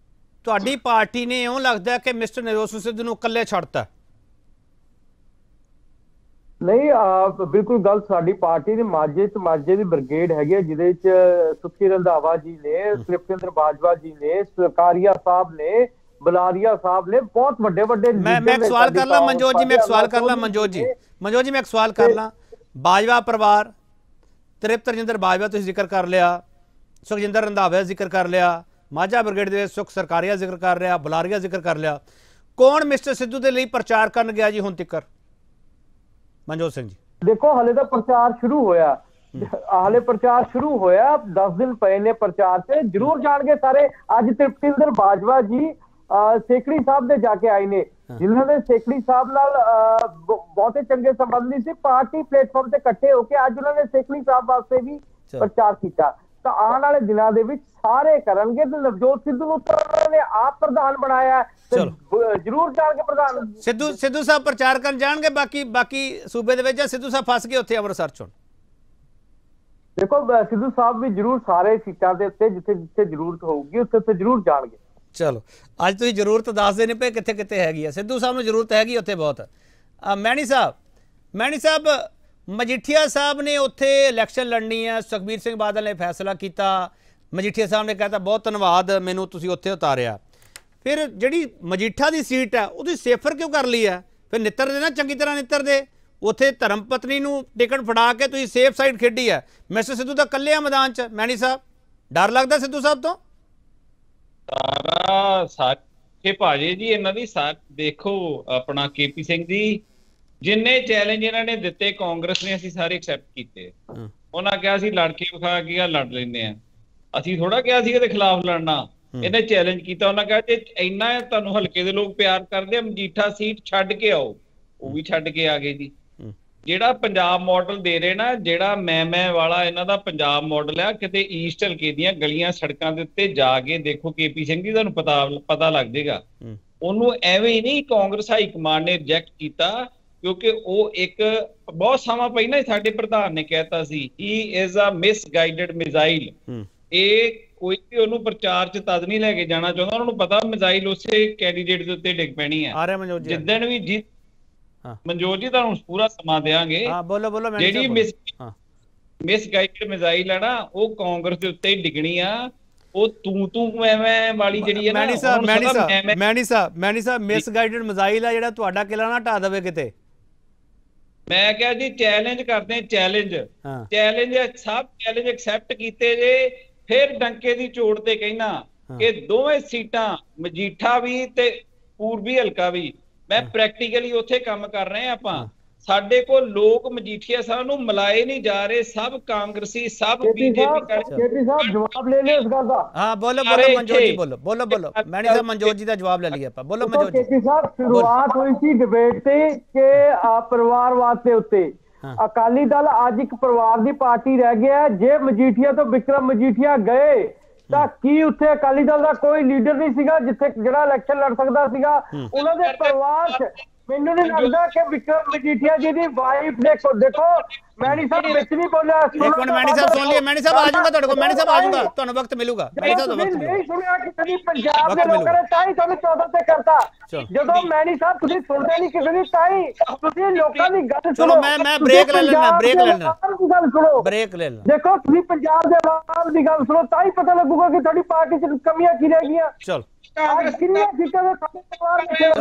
ਤੁਹਾਡੀ ਪਾਰਟੀ ਨੇ ਇਉਂ ਲੱਗਦਾ ਕਿ ਮਿਸਟਰ ਨਵਜੋਤ ਸਿੰਘ ਸਿੱਧੂ ਨੂੰ ਇਕੱਲੇ ਛੱਡਤਾ? ਨਹੀਂ, ਬਿਲਕੁਲ ਗੱਲ ਸਾਡੀ ਪਾਰਟੀ ਦੇ ਮਾਝੇ ਦੀ ਬ੍ਰਿਗੇਡ ਹੈਗੀ, ਜਿਹਦੇ ਚ ਸੁਖੀ ਰੰਧਾਵਾ ਜੀ ਨੇ, ਤ੍ਰਿਪਤਿੰਦਰ ਬਾਜਵਾ ਜੀ ਨੇ, ਸਰਕਾਰੀਆ ਸਾਹਿਬ ਨੇ, ਬਲਾਰੀਆ ਸਾਹਿਬ ਨੇ, ਬਹੁਤ ਵੱਡੇ ਮੈਂ ਇੱਕ ਸਵਾਲ ਕਰ ਲਾਂ ਮਨਜੋਤ ਜੀ, ਮੈਂ ਇੱਕ ਸਵਾਲ ਕਰ ਲਾਂ। ਬਾਜਵਾ ਪਰਿਵਾਰ, ਤ੍ਰਿਪਤ ਰਜਿੰਦਰ ਬਾਜਵਾ ਤੁਸੀਂ ਜ਼ਿਕਰ ਕਰ ਲਿਆ, ਸੁਖਜਿੰਦਰ ਰੰਧਾਵਾ ਦਾ ਜ਼ਿਕਰ ਕਰ ਲਿਆ, ਮਾਝਾ ਬ੍ਰਿਗੇਡ ਦੇ ਸੁਖ ਸਰਕਾਰੀਆ ਜ਼ਿਕਰ ਕਰ ਲਿਆ, ਬਲਾਰੀਆ ਜ਼ਿਕਰ ਕਰ ਲਿਆ, ਕੌਣ ਮਿਸਟਰ ਸਿੱਧੂ ਦੇ ਲਈ ਪ੍ਰਚਾਰ ਕਰਨ ਗਿਆ ਜੀ ਹੁਣ ਤੱਕ? ਮਨਜੋਤ ਸਿੰਘ ਜੀ ਦੇਖੋ, ਹਲੇ ਤਾਂ ਪ੍ਰਚਾਰ ਸ਼ੁਰੂ ਹੋਇਆ, 10 ਦਿਨ ਪਏ ਨੇ ਪ੍ਰਚਾਰ ਤੇ, ਜ਼ਰੂਰ ਜਾਣਗੇ ਸਾਰੇ। ਅੱਜ ਤ੍ਰਿਪਤਿੰਦਰ ਬਾਜਵਾ ਜੀ ਸੇਖੜੀ ਸਾਹਿਬ ਦੇ ਜਾ ਕੇ ਆਏ ਨੇ, ਜਿਨ੍ਹਾਂ ਨੇ ਸੇਖੜੀ ਸਾਹਿਬ ਨਾਲ ਬਹੁਤੇ ਚੰਗੇ ਸੰਬੰਧ ਨਹੀਂ ਸੀ, ਪਾਰਟੀ ਪਲੇਟਫਾਰਮ ਤੇ ਇਕੱਠੇ ਹੋ ਕੇ ਅੱਜ ਉਹਨਾਂ ਨੇ ਸੇਖੜੀ ਸਾਹਿਬ ਵਾਸਤੇ ਵੀ ਪ੍ਰਚਾਰ ਕੀਤਾ। ਤਾਂ ਆਉਣ ਵਾਲੇ ਦਿਨਾਂ ਦੇ ਵਿੱਚ ਸਾਰੇ ਕਰਨਗੇ, ਤੇ ਨਵਜੋਤ ਸਿੱਧੂ ਨੂੰ ਉਹਨਾਂ ਨੇ ਆਪ ਪ੍ਰਧਾਨ ਬਣਾਇਆ, ਜ਼ਰੂਰ ਜਾਣਗੇ ਪ੍ਰਧਾਨ। ਸਿੱਧੂ ਸਾਹਿਬ ਪ੍ਰਚਾਰ ਕਰਨ ਜਾਣਗੇ ਬਾਕੀ ਸੂਬੇ ਦੇ ਵਿੱਚ, ਜਾਂ ਸਿੱਧੂ ਸਾਹਿਬ ਫਸ ਗਏ ਉੱਥੇ ਅੰਮ੍ਰਿਤਸਰ ਚ? ਦੇਖੋ, ਸਿੱਧੂ ਸਾਹਿਬ ਵੀ ਜ਼ਰੂਰ ਸਾਰੇ ਸੀਟਾਂ ਦੇ ਉੱਤੇ ਜਿੱਥੇ ਜ਼ਰੂਰਤ ਹੋਊਗੀ ਉੱਥੇ ਜ਼ਰੂਰ ਜਾਣਗੇ। ਚਲੋ, ਅੱਜ ਤੁਸੀਂ ਜ਼ਰੂਰਤ ਦੱਸਦੇ ਨੇ ਪਏ ਕਿੱਥੇ ਕਿੱਥੇ ਹੈਗੀ ਆ, ਸਿੱਧੂ ਸਾਹਿਬ ਨੂੰ ਜ਼ਰੂਰਤ ਹੈਗੀ ਉੱਥੇ ਬਹੁਤ। ਮੈਣੀ ਸਾਹਿਬ ਮਜੀਠੀਆ ਸਾਹਿਬ ਨੇ ਉੱਥੇ ਇਲੈਕਸ਼ਨ ਲੜਨੀ ਹੈ, ਸੁਖਬੀਰ ਸਿੰਘ ਬਾਦਲ ਨੇ ਫੈਸਲਾ ਕੀਤਾ, ਮਜੀਠੀਆ ਸਾਹਿਬ ਨੇ ਕਹਿਤਾ ਬਹੁਤ ਧੰਨਵਾਦ ਮੈਨੂੰ ਤੁਸੀਂ ਉੱਥੇ ਉਤਾਰਿਆ, ਫਿਰ ਜਿਹੜੀ ਮਜੀਠਾ ਦੀ ਸੀਟ ਹੈ ਉਹਦੀ ਸੇਫਰ ਕਿਉਂ ਕਰ ਲਈ ਹੈ? ਫਿਰ ਨਿੱਤਰ ਦੇ ਨਾ, ਚੰਗੀ ਤਰ੍ਹਾਂ ਨਿੱਤਰ ਦੇ, ਉੱਥੇ ਧਰਮ ਪਤਨੀ ਨੂੰ ਟਿਕਟ ਫੜਾ ਕੇ ਤੁਸੀਂ ਸੇਫ ਸਾਈਡ ਖੇਡੀ ਹੈ। ਮਿਸਟਰ ਸਿੱਧੂ ਤਾਂ ਇਕੱਲੇ ਆ ਮੈਦਾਨ 'ਚ। ਮੈਣੀ ਸਾਹਿਬ, ਡਰ ਲੱਗਦਾ ਸਿੱਧੂ ਸਾਹਿਬ ਤੋਂ? ਸਾਰਾ ਸਾਕੇ ਭਾਜੀ ਜੀ ਇਹਨਾਂ ਦੀ ਦੇਖੋ, ਆਪਣਾ KP ਸਿੰਘ ਜੀ, ਜਿੰਨੇ ਚੈਲੰਜ ਇਹਨਾਂ ਨੇ ਦਿੱਤੇ ਕਾਂਗਰਸ ਨੇ ਅਸੀਂ ਸਾਰੇ ਐਕਸੈਪਟ ਕੀਤੇ। ਉਹਨਾਂ ਕਿਹਾ ਸੀ ਲੜ ਕੇ ਵਿਖਾ ਕੇ ਲੜ ਲੈਂਦੇ ਆ, ਅਸੀਂ ਥੋੜਾ ਕਿਹਾ ਸੀ ਇਹਦੇ ਖਿਲਾਫ ਲੜਨਾ। ਇਹਨੇ ਚੈਲੰਜ ਕੀਤਾ, ਉਹਨਾਂ ਕਿਹਾ ਜੇ ਇੰਨਾ ਤੁਹਾਨੂੰ ਹਲਕੇ ਦੇ ਲੋਕ ਪਿਆਰ ਕਰਦੇ ਆ, ਮਜੀਠਾ ਸੀਟ ਛੱਡ ਕੇ ਆਓ। ਉਹ ਵੀ ਛੱਡ ਕੇ ਆ ਗਏ ਜੀ। ਜਿਹੜਾ ਪੰਜਾਬ ਮਾਡਲ ਦੇ ਰਹੇ ਨਾ, ਜਿਹੜਾ ਮੈਂ ਵਾਲਾ ਇਹਨਾਂ ਦਾ ਪੰਜਾਬ ਮਾਡਲ ਆ, ਕਿਤੇ ਈਸਟ ਹਲਕੇ ਦੀਆਂ ਗਲੀਆਂ ਸੜਕਾਂ ਦੇ ਉੱਤੇ ਜਾ ਕੇ ਦੇਖੋ KP ਸਿੰਘ ਜੀ, ਤੁਹਾਨੂੰ ਪਤਾ ਲੱਗ ਜਾਏਗਾ। ਉਹਨੂੰ ਐਵੇਂ ਹੀ ਨਹੀਂ ਕਾਂਗਰਸ ਹਾਈ ਕਮਾਂਡ ਨੇ ਰਿਜੈਕਟ ਕੀਤਾ, ਕਿਉਂਕਿ ਉਹ ਇੱਕ ਬਹੁਤ ਸਮਾਂ ਪਹਿਲਾਂ ਹੀ ਸਾਡੇ ਪ੍ਰਧਾਨ ਨੇ ਕਹਿਤਾ ਸੀ, he is a misguided missile. ਇਹ ਕੋਈ ਵੀ ਉਹਨੂੰ ਪ੍ਰਚਾਰ ਚ ਤਦ ਨਹੀਂ ਲੈ ਕੇ ਜਾਣਾ ਚਾਹੁੰਦਾ, ਉਹਨਾਂ ਨੂੰ ਪਤਾ ਮਿਜ਼ਾਈਲ ਉਸੇ ਕੈਂਡੀਡੇਟ ਦੇ ਉੱਤੇ ਡਿੱਗ ਪੈਣੀ ਹੈ। ਜਿੱਦਣ ਵੀ ਜੀ ਮਨਜੋਤ ਜੀ ਤੁਹਾਨੂੰ ਪੂਰਾ ਸਮਾਂ ਦੇਵਾਂਗੇ। ਜਿਹੜੀ ਮਿਸਗਾਈਡਡ ਮਿਜ਼ਾਈਲ ਹੈ ਨਾ, ਉਹ ਕਾਂਗਰਸ ਦੇ ਉੱਤੇ ਹੀ ਡਿੱਗਣੀ ਆ। ਉਹ ਤੂੰ ਮੈਂ ਵਾਲੀ ਜਿਹੜੀ ਹੈ ਨਾ, ਮੈਣੀ ਸਾਹਿਬ ਮਿਸਗਾਈਡਡ ਮਿਜ਼ਾਈਲ ਆ ਜਿਹੜਾ ਤੁਹਾਡਾ ਕਿਲਾ ਨਾ ਢਾ ਦੇਵੇ ਕਿਤੇ। ਮੈਂ ਕਿਹਾ ਜੀ ਚੈਲੰਜ ਕਰਦੇ, ਚੈਲੰਜ ਸਭ ਚੈਲੰਜ ਐਕਸੈਪਟ ਕੀਤੇ ਜੇ। ਫਿਰ ਡੰਕੇ ਦੀ ਚੋੜ ਤੇ ਕਹਿਣਾ ਕਿ ਦੋਵੇਂ ਸੀਟਾਂ ਮਜੀਠਾ ਵੀ ਤੇ ਪੂਰਬੀ ਹਲਕਾ ਵੀ, ਮੈਂ ਪ੍ਰੈਕਟੀਕਲੀ ਉੱਥੇ ਕੰਮ ਕਰ ਰਹੇ ਆਪਾਂ। ਸਾਡੇ ਕੋਲ ਲੋਕ ਮਜੀਠੀਆ ਸਾਹਿਬ ਨੂੰ ਮਿਲਾਏ ਨਹੀਂ ਜਾ ਰਹੇ, ਸਭ ਕਾਂਗਰਸੀ, ਸਭ BJP। KP ਸਾਹਿਬ ਜਵਾਬ ਲੈ ਲਿਓ ਇਸ ਗੱਲ ਦਾ। ਹਾਂ ਬੋਲੋ ਮਨਜੋਤ ਜੀ, ਬੋਲੋ ਮੈਣੀ ਸਾਹਿਬ, ਮਨਜੋਤ ਜੀ ਦਾ ਜਵਾਬ ਲੈ ਲਈਏ ਆਪਾਂ। ਬੋਲੋ ਮਨਜੋਤ ਜੀ। KP ਸਾਹਿਬ, ਸ਼ੁਰੂਆਤ ਹੋਈ ਸੀ ਡਿਬੇਟ ਤੇ ਕਿ ਪਰਿਵਾਰਵਾਦ ਦੇ ਉੱਤੇ। ਅਕਾਲੀ ਦਲ ਅੱਜ ਇੱਕ ਪਰਿਵਾਰ ਦੀ ਪਾਰਟੀ ਰਹਿ ਗਿਆ। ਜੇ ਮਜੀਠੀਆ ਤੋਂ ਵਿਕਰਮ ਮਜੀਠੀਆ ਗਏ ਤਾਂ ਕੀ ਉੱਥੇ ਅਕਾਲੀ ਦਲ ਦਾ ਕੋਈ ਲੀਡਰ ਨਹੀਂ ਸੀਗਾ ਜਿੱਥੇ ਜਿਹੜਾ ਇਲੈਕਸ਼ਨ ਲੜ ਸਕਦਾ ਸੀਗਾ? ਉਹਨਾਂ ਦੇ ਪਰਿਵਾਰ 'ਚ ਮੈਨੂੰ ਨਹੀਂ ਲੱਗਦਾ ਕਿ ਵਿਕਰਮ ਮਜੀਠੀਆ ਜੀ ਦੀ ਵਾਈਫ ਦੇਖੋ ਮੈਣੀ ਸਾਹਿਬ ਵਿੱਚ ਨਹੀਂ ਬੋਲਿਆ। ਇੱਕ ਮਿੰਟ ਮੈਣੀ ਸਾਹਿਬ ਸੁਣ ਲਈਏ, ਮੈਣੀ ਸਾਹਿਬ ਆ ਜਾਊਗਾ ਤੁਹਾਡੇ ਕੋਲ, ਮੈਣੀ ਸਾਹਿਬ ਆ ਜਾਊਗਾ, ਤੁਹਾਨੂੰ ਵਕਤ ਮਿਲੂਗਾ, ਮੈਣੀ ਸਾਹਿਬ ਦਾ ਵਕਤ ਮਿਲੂਗਾ। ਨਹੀਂ ਸੁਣਿਆ ਕਿ ਕਦੀ ਪੰਜਾਬ ਦੇ ਲੋਕਾਂ ਨੇ ਤਾਂ ਹੀ ਤੁਹਾਨੂੰ 14 ਤੇ ਕਰਤਾ। ਜਦੋਂ ਮੈਣੀ ਸਾਹਿਬ ਤੁਸੀਂ ਸੁਣਦੇ ਨਹੀਂ ਕਿਸੇ ਦੀ, ਤਾਂ ਹੀ ਤੁਸੀਂ ਲੋਕਾਂ ਦੀ ਗੱਲ ਸੁਣੋ। ਚਲੋ ਮੈਂ ਬ੍ਰੇਕ ਲੈ ਲੈਣਾ, ਬ੍ਰੇਕ ਲੈ ਲੈਣਾ, ਗੱਲ ਸੁਣੋ, ਬ੍ਰੇਕ ਲੈ ਲੈਣਾ। ਦੇਖੋ ਤੁਸੀਂ ਪੰਜਾਬ ਦੇ ਆਵਾਮ ਦੀ ਗੱਲ ਸੁਣੋ, ਤਾਂ ਹੀ ਪਤਾ ਲੱਗੂਗਾ ਕਿ ਤੁਹਾਡੀ ਪਾਰਟੀ 'ਚ ਕਮੀਆਂ ਕੀ ਰਹਿ ਗਈਆਂ। ਚਲੋ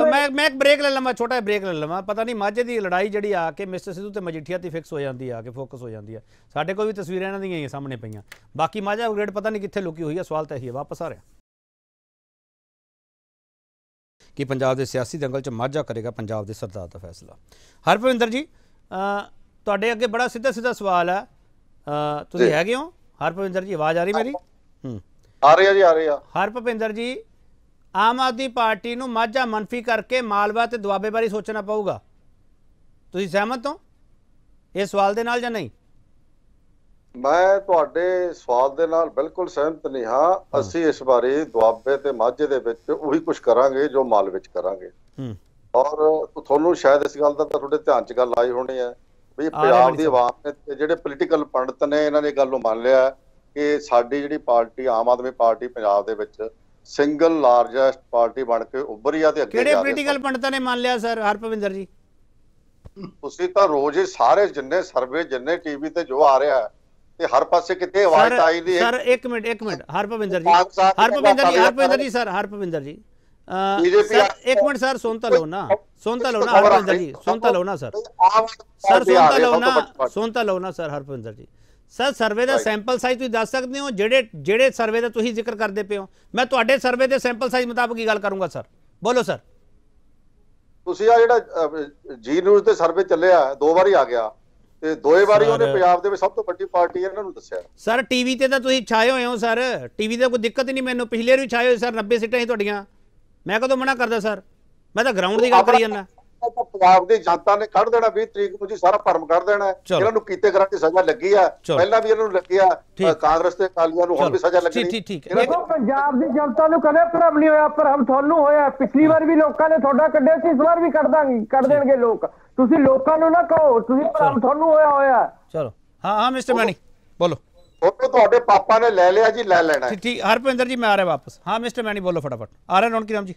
ਮੈਂ ਇੱਕ ਬ੍ਰੇਕ ਲੈ ਲਵਾਂ, ਛੋਟਾ ਬ੍ਰੇਕ ਲੈ ਲਵਾਂ। ਪਤਾ ਨਹੀਂ ਮਾਝੇ ਦੀ ਲੜਾਈ ਜਿਹੜੀ ਆ ਕੇ ਮਿਸਟਰ ਸਿੱਧੂ ਤੇ ਮਜੀਠੀਆ ਤੇ ਫਿਕਸ ਹੋ ਜਾਂਦੀ ਆ, ਕੇ ਫੋਕਸ ਹੋ ਜਾਂਦੀ ਆ। ਸਾਡੇ ਕੋਲ ਵੀ ਤਸਵੀਰਾਂ ਇਹਨਾਂ ਦੀਆਂ ਸਾਹਮਣੇ ਪਈਆਂ। ਬਾਕੀ ਮਾਝਾ ਬ੍ਰਿਗੇਡ ਪਤਾ ਨਹੀਂ ਕਿੱਥੇ ਲੁਕੀ ਹੋਈ ਆ। ਸਵਾਲ ਤਾਂ ਇਹੀ ਹੈ, ਵਾਪਸ ਆ ਰਿਹਾ ਕਿ ਪੰਜਾਬ ਦੇ ਸਿਆਸੀ ਦੰਗਲ 'ਚ ਮਾਝਾ ਕਰੇਗਾ ਪੰਜਾਬ ਦੇ ਸਰਦਾਰ ਦਾ ਫੈਸਲਾ। ਹਰਭਿੰਦਰ ਜੀ ਤੁਹਾਡੇ ਅੱਗੇ ਬੜਾ ਸਿੱਧਾ ਸਵਾਲ ਹੈ, ਤੁਸੀਂ ਹੈਗੇ ਹੋ? ਹਰਭਿੰਦਰ ਜੀ ਆਵਾਜ਼ ਆ ਰਹੀ ਮੇਰੀ? ਆ ਰਹੀ ਆ ਜੀ, ਆ ਰਹੀ ਆ। ਹਰਭਿੰਦਰ ਜੀ, ਆਮ ਆਦਮੀ ਪਾਰਟੀ ਨੂੰ ਮਾਝਾ ਮੰਨਫੀ ਕਰਕੇ ਮਾਲਵਾ ਤੇ ਦੁਆਬੇ ਬਾਰੇ ਸੋਚਣਾ ਪਊਗਾ। ਤੁਸੀਂ ਸਹਿਮਤ ਹੋ ਇਸ ਸਵਾਲ ਦੇ ਨਾਲ ਜਾਂ ਨਹੀਂ? ਮੈਂ ਤੁਹਾਡੇ ਸਵਾਲ ਦੇ ਨਾਲ ਬਿਲਕੁਲ ਸਹਿਮਤ ਨਹੀਂ ਹਾਂ। ਅਸੀਂ ਇਸ ਬਾਰੇ ਦੁਆਬੇ ਤੇ ਮਾਝੇ ਦੇ ਵਿੱਚ ਉਹੀ ਕੁਝ ਕਰਾਂਗੇ ਜੋ ਮਾਲ ਵਿੱਚ ਕਰਾਂਗੇ। ਔਰ ਤੁਹਾਨੂੰ ਸ਼ਾਇਦ ਇਸ ਗੱਲ ਦਾ ਤਾਂ ਤੁਹਾਡੇ ਧਿਆਨ 'ਚ ਗੱਲ ਆਈ ਹੋਣੀ ਹੈ ਵੀ ਪੰਜਾਬ ਦੀ ਆਵਾਮ ਨੇ, ਜਿਹੜੇ ਪੋਲੀਟੀਕਲ ਪੰਡਤ ਨੇ, ਇਹਨਾਂ ਨੇ ਗੱਲ ਨੂੰ ਮੰਨ ਲਿਆ ਕਿ ਸਾਡੀ ਜਿਹੜੀ ਪਾਰਟੀ ਆਮ ਆਦਮੀ ਪਾਰਟੀ ਪੰਜਾਬ ਦੇ ਵਿੱਚ ਸਿੰਗਲ ਲਾਰਜੈਸਟ ਪਾਰਟੀ ਬਣ ਕੇ ਉੱਭਰੀ ਆ ਤੇ ਅੱਗੇ ਜਾ ਰਹੀ ਹੈ। ਕਿਹੜੇ ਪੋਲੀਟੀਕਲ ਪੰਡਤਾਂ ਨੇ ਮੰਨ ਲਿਆ ਸਰ ਹਰਭਿੰਦਰ ਜੀ? ਤੁਸੀਂ ਤਾਂ ਰੋਜ਼ ਹੀ ਸਾਰੇ ਜਿੰਨੇ ਸਰਵੇ ਜਿੰਨੇ ਟੀਵੀ ਤੇ ਜੋ ਆ ਰਿਹਾ ਤੇ ਹਰ ਪਾਸੇ ਕਿਤੇ ਆਵਾਜ਼ ਆਈ ਨਹੀਂ। ਸਰ ਇੱਕ ਮਿੰਟ ਹਰਭਿੰਦਰ ਜੀ ਸਰ ਹਰਭਿੰਦਰ ਜੀ एक मिनट सर सुनता लो ना हरभिंदर जी सुनता लो ना सर हरभिंदर जी सर सर्वे ਦਾ ਸੈਂਪਲ ਸਾਈਜ਼ ਤੁਸੀਂ ਦੱਸ ਸਕਦੇ ਹੋ ਜਿਹੜੇ ਸਰਵੇ ਦਾ ਤੁਸੀਂ ਜ਼ਿਕਰ ਕਰਦੇ ਪਏ ਹੋ? ਮੈਂ ਤੁਹਾਡੇ ਸਰਵੇ ਦੇ ਸੈਂਪਲ ਸਾਈਜ਼ ਮੁਤਾਬਕ ਹੀ ਗੱਲ ਕਰੂੰਗਾ ਸਰ। ਬੋਲੋ ਸਰ। ਤੁਸੀਂ ਆ ਜਿਹੜਾ ਜੀ ਨਿਊਜ਼ ਤੇ ਸਰਵੇ ਚੱਲਿਆ 2 ਵਾਰੀ ਆ ਗਿਆ ਤੇ 2 ਵਾਰੀ ਉਹਨੇ ਪੰਜਾਬ ਦੇ ਵਿੱਚ ਸਭ ਤੋਂ ਵੱਡੀ ਪਾਰਟੀ ਇਹਨਾਂ ਨੂੰ ਦੱਸਿਆ। ਸਰ ਟੀਵੀ ਤੇ ਤਾਂ ਤੁਸੀਂ ਛਾਏ ਹੋਏ ਹੋ ਸਰ, ਟੀਵੀ ਤੇ ਕੋਈ ਦਿੱਕਤ ਹੀ ਨਹੀਂ ਮੈਨੂੰ। ਪਿਛਲੇ ਵਾਰ ਵੀ ਛਾਏ ਹੋਏ ਸਰ, 90 ਸੀਟਾਂ ਸੀ ਤੁਹਾਡੀਆਂ। ਮੈਂ ਕਦੋਂ ਮਨਾ ਕਰਦਾ ਸਰ? ਮੈਂ ਤਾਂ ਗਰਾਊਂਡ ਦੀ ਗੱਲ ਕਰੀ ਜਾਂਦਾ। ਪੰਜਾਬ ਦੀ ਜਨਤਾ ਨੇ ਕੱਢ ਦੇਣਾ 20 ਤਰੀਕ ਨੂੰ ਜੀ, ਸਾਰਾ ਭਰਮ ਕੱਢ ਦੇਣਾ। ਇਹਨਾਂ ਨੂੰ ਕੀਤੇ ਕਰਾਂ ਦੀ ਸਜ਼ਾ ਲੱਗੀ ਆ, ਪਹਿਲਾਂ ਵੀ ਇਹਨਾਂ ਨੂੰ ਲੱਗੀ ਆ, ਕਾਂਗਰਸ ਤੇ ਅਕਾਲੀਆਂ ਨੂੰ ਹੁਣ ਵੀ ਸਜ਼ਾ ਲੱਗਣੀ। ਦੇਖੋ ਪੰਜਾਬ ਦੀ ਜਨਤਾ ਨੂੰ ਕਦੇ ਭਰਮ ਨਹੀਂ ਹੋਇਆ, ਭਰਮ ਤੁਹਾਨੂੰ ਹੋਇਆ। ਪਿਛਲੀ ਵਾਰ ਵੀ ਲੋਕਾਂ ਨੇ ਤੁਹਾਡਾ ਕੱਢਿਆ ਸੀ, ਇਸ ਵਾਰ ਵੀ ਕੱਢ ਦੇਣਗੇ ਲੋਕ। ਤੁਸੀਂ ਲੋਕਾਂ ਨੂੰ ਨਾ ਕਹੋ, ਤੁਸੀਂ ਭਰਮ ਤੁਹਾਨੂੰ ਹੋਇਆ। ਚਲੋ ਹਾਂ ਮਿਸਟਰ ਮੈਣੀ ਬੋਲੋ। ਉਹ ਤੁਹਾਡੇ ਪਾਪਾ ਨੇ ਲੈ ਲਿਆ ਜੀ, ਲੈ ਲੈਣਾ। ਠੀਕ ਹਰਭਿੰਦਰ ਜੀ ਮੈਂ ਆ ਰਿਹਾ ਵਾਪਸ। ਹਾਂ ਮਿਸਟਰ ਮੈਣੀ ਬੋਲੋ ਫਟਾਫਟ। ਆ ਰਿਹਾ ਰੌਣਕੀ ਰਾਮ ਜੀ।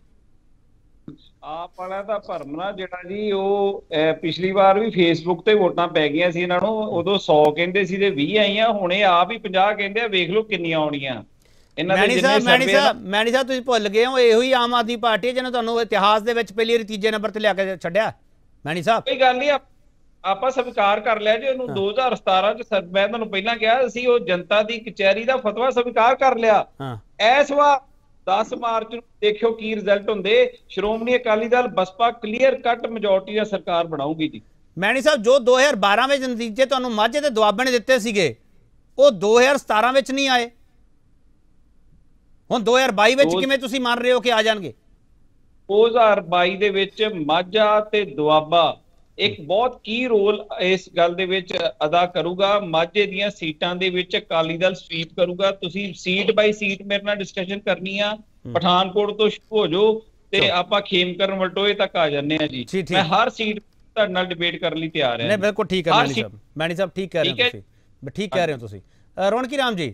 ਆਪ ਵਾਲਾ ਦਾ ਭਰਮ ਨਾ ਜਿਹੜਾ ਜੀ, ਉਹ ਪਿਛਲੀ ਵਾਰ ਵੀ ਫੇਸਬੁੱਕ ਤੇ ਵੋਟਾਂ ਪੈ ਗਈਆਂ ਸੀ ਇਹਨਾਂ ਨੂੰ। ਉਦੋਂ 100 ਕਹਿੰਦੇ ਸੀ ਤੇ 20 ਆਈਆਂ, ਹੁਣੇ ਆਪ ਹੀ 50 ਕਹਿੰਦੇ ਆ। ਵੇਖ ਲਓ ਕਿੰਨੀਆਂ ਆਉਣੀਆਂ ਇਹਨਾਂ ਦੇ। ਮੈਣੀ ਸਾਹਿਬ ਤੁਸੀਂ ਭੁੱਲ ਗਏ ਹੋ, ਇਹੋ ਹੀ ਆਮ ਆਦਮੀ ਪਾਰਟੀ ਜਿਹਨੇ ਤੁਹਾਨੂੰ ਇਤਿਹਾਸ ਦੇ ਵਿੱਚ ਪਹਿਲੀ ਵਾਰੀ 3 ਨੰਬਰ ਤੇ ਲਿਆ ਕੇ ਛੱਡਿਆ। ਮੈਣੀ ਸਾਹਿਬ ਕੋਈ ਗੱਲ ਨਹੀਂ, ਆਪਾਂ ਸਵੀਕਾਰ ਕਰ ਲਿਆ ਜੀ ਉਹਨੂੰ। 2017 ਚ ਮੈਂ ਤੁਹਾਨੂੰ ਪਹਿਲਾਂ ਕਿਹਾ ਸੀ, ਉਹ ਜਨਤਾ ਦੀ ਕਚਹਿਰੀ ਦਾ ਫਤਵਾ ਸਵੀਕਾਰ ਕਰ ਲਿਆ। ਇਸ ਵਾਰ 10 ਮਾਰਚ ਨੂੰ ਦੇਖਿਓ ਕੀ ਰਿਜ਼ਲਟ ਹੁੰਦੇ। ਸ਼੍ਰੋਮਣੀ ਅਕਾਲੀ ਦਲ ਬਸਪਾ ਕਲੀਅਰ ਕੱਟ ਮੈਜੋਰਟੀ ਦਾ ਸਰਕਾਰ ਬਣਾਊਗੀ ਜੀ। ਮੈਣੀ ਸਾਹਿਬ ਜੋ 2012 ਵਿੱਚ ਨਤੀਜੇ ਤੁਹਾਨੂੰ ਮਾਝੇ ਤੇ ਦੁਆਬੇ ਨੇ ਦਿੱਤੇ ਸੀਗੇ, ਉਹ 2017 ਵਿੱਚ ਨਹੀਂ ਆਏ। ਹੁਣ 2022 ਵਿੱਚ ਕਿਵੇਂ ਤੁਸੀਂ ਮੰਨ ਰਹੇ ਹੋ ਕਿ ਆ ਜਾਣਗੇ? 2022 ਦੇ ਵਿੱਚ ਮਾਝਾ ਤੇ ਦੁਆਬਾ ਇੱਕ ਬਹੁਤ ਕੀ ਰੋਲ ਇਸ ਗੱਲ ਦੇ ਵਿੱਚ ਅਦਾ ਕਰੂਗਾ। ਮਾਝੇ ਦੀਆਂ ਸੀਟਾਂ ਦੇ ਵਿੱਚ ਅਕਾਲੀ ਦਲ ਸਵੀਪ ਕਰੂਗਾ। ਤੁਸੀਂ ਸੀਟ ਬਾਈ ਸੀਟ ਮੇਰੇ ਨਾਲ ਡਿਸਕਸ਼ਨ ਕਰਨੀ ਆ। ਪਠਾਨਕੋਟ ਤੋਂ ਸ਼ੁਰੂ ਹੋ ਜਾਓ ਤੇ ਆਪਾਂ ਖੇਮਕਰਨ ਵਲਟੋਏ ਤੱਕ ਆ ਜਾਂਦੇ ਆ ਜੀ। ਮੈਂ ਹਰ ਸੀਟ ਤੁਹਾਡੇ ਨਾਲ ਡਿਬੇਟ ਕਰਨ ਲਈ ਤਿਆਰ ਹਾਂ। ਨਹੀਂ ਬਿਲਕੁਲ ਠੀਕ ਹੈ ਮੈਣੀ ਸਾਹਿਬ ਠੀਕ ਕਹਿ ਰਹੇ ਹੋ ਤੁਸੀਂ, ਠੀਕ ਕਹਿ ਰਹੇ ਹੋ ਤੁਸੀਂ। ਰੌਣਕੀ ਰਾਮ ਜੀ,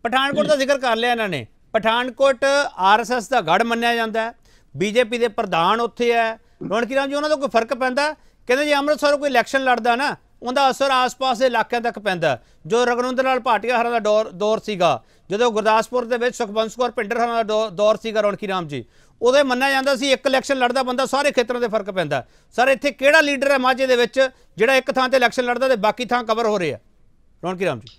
ਪਠਾਨਕੋਟ ਦਾ ਜ਼ਿਕਰ ਕਰ ਲਿਆ ਇਹਨਾਂ ਨੇ। ਪਠਾਨਕੋਟ RSS ਦਾ ਗੜ ਮੰਨਿਆ ਜਾਂਦਾ ਹੈ, ਬੀਜੇਪੀ ਦੇ ਪ੍ਰਧਾਨ ਉੱਥੇ ਹੈ। ਰੌਣਕੀ ਰਾਮ ਜੀ, ਉਹਨਾਂ ਦਾ ਕੋਈ ਫਰਕ ਪੈਂਦਾ? ਕਹਿੰਦੇ ਜੇ ਅੰਮ੍ਰਿਤਸਰ ਕੋਈ ਇਲੈਕਸ਼ਨ ਲੜਦਾ ਨਾ, ਉਹਦਾ ਅਸਰ ਆਸ-ਪਾਸ ਦੇ ਇਲਾਕਿਆਂ ਤੱਕ ਪੈਂਦਾ। ਜੋ ਰਘੁਨੰਦਨ ਲਾਲ ਭਾਟੀਆ ਹਰਾਂ ਦਾ ਦੌਰ ਸੀਗਾ, ਜਦੋਂ ਗੁਰਦਾਸਪੁਰ ਦੇ ਵਿੱਚ ਸੁਖਵੰਤ ਕੌਰ ਭਿੰਡਰ ਹਰਾਂ ਦਾ ਦੌਰ ਸੀਗਾ ਰੌਣਕੀ ਰਾਮ ਜੀ, ਉਦੋਂ ਮੰਨਿਆ ਜਾਂਦਾ ਸੀ ਇੱਕ ਇਲੈਕਸ਼ਨ ਲੜਦਾ ਬੰਦਾ ਸਾਰੇ ਖੇਤਰਾਂ ਦੇ ਫਰਕ ਪੈਂਦਾ। ਸਰ ਇੱਥੇ ਕਿਹੜਾ ਲੀਡਰ ਹੈ ਮਾਝੇ ਦੇ ਵਿੱਚ ਜਿਹੜਾ ਇੱਕ ਥਾਂ ਤੇ ਇਲੈਕਸ਼ਨ ਲੜਦਾ ਤੇ ਬਾਕੀ ਥਾਂ ਕਵਰ ਹੋ ਰਿਹਾ? ਰੌਣਕੀ ਰਾਮ ਜੀ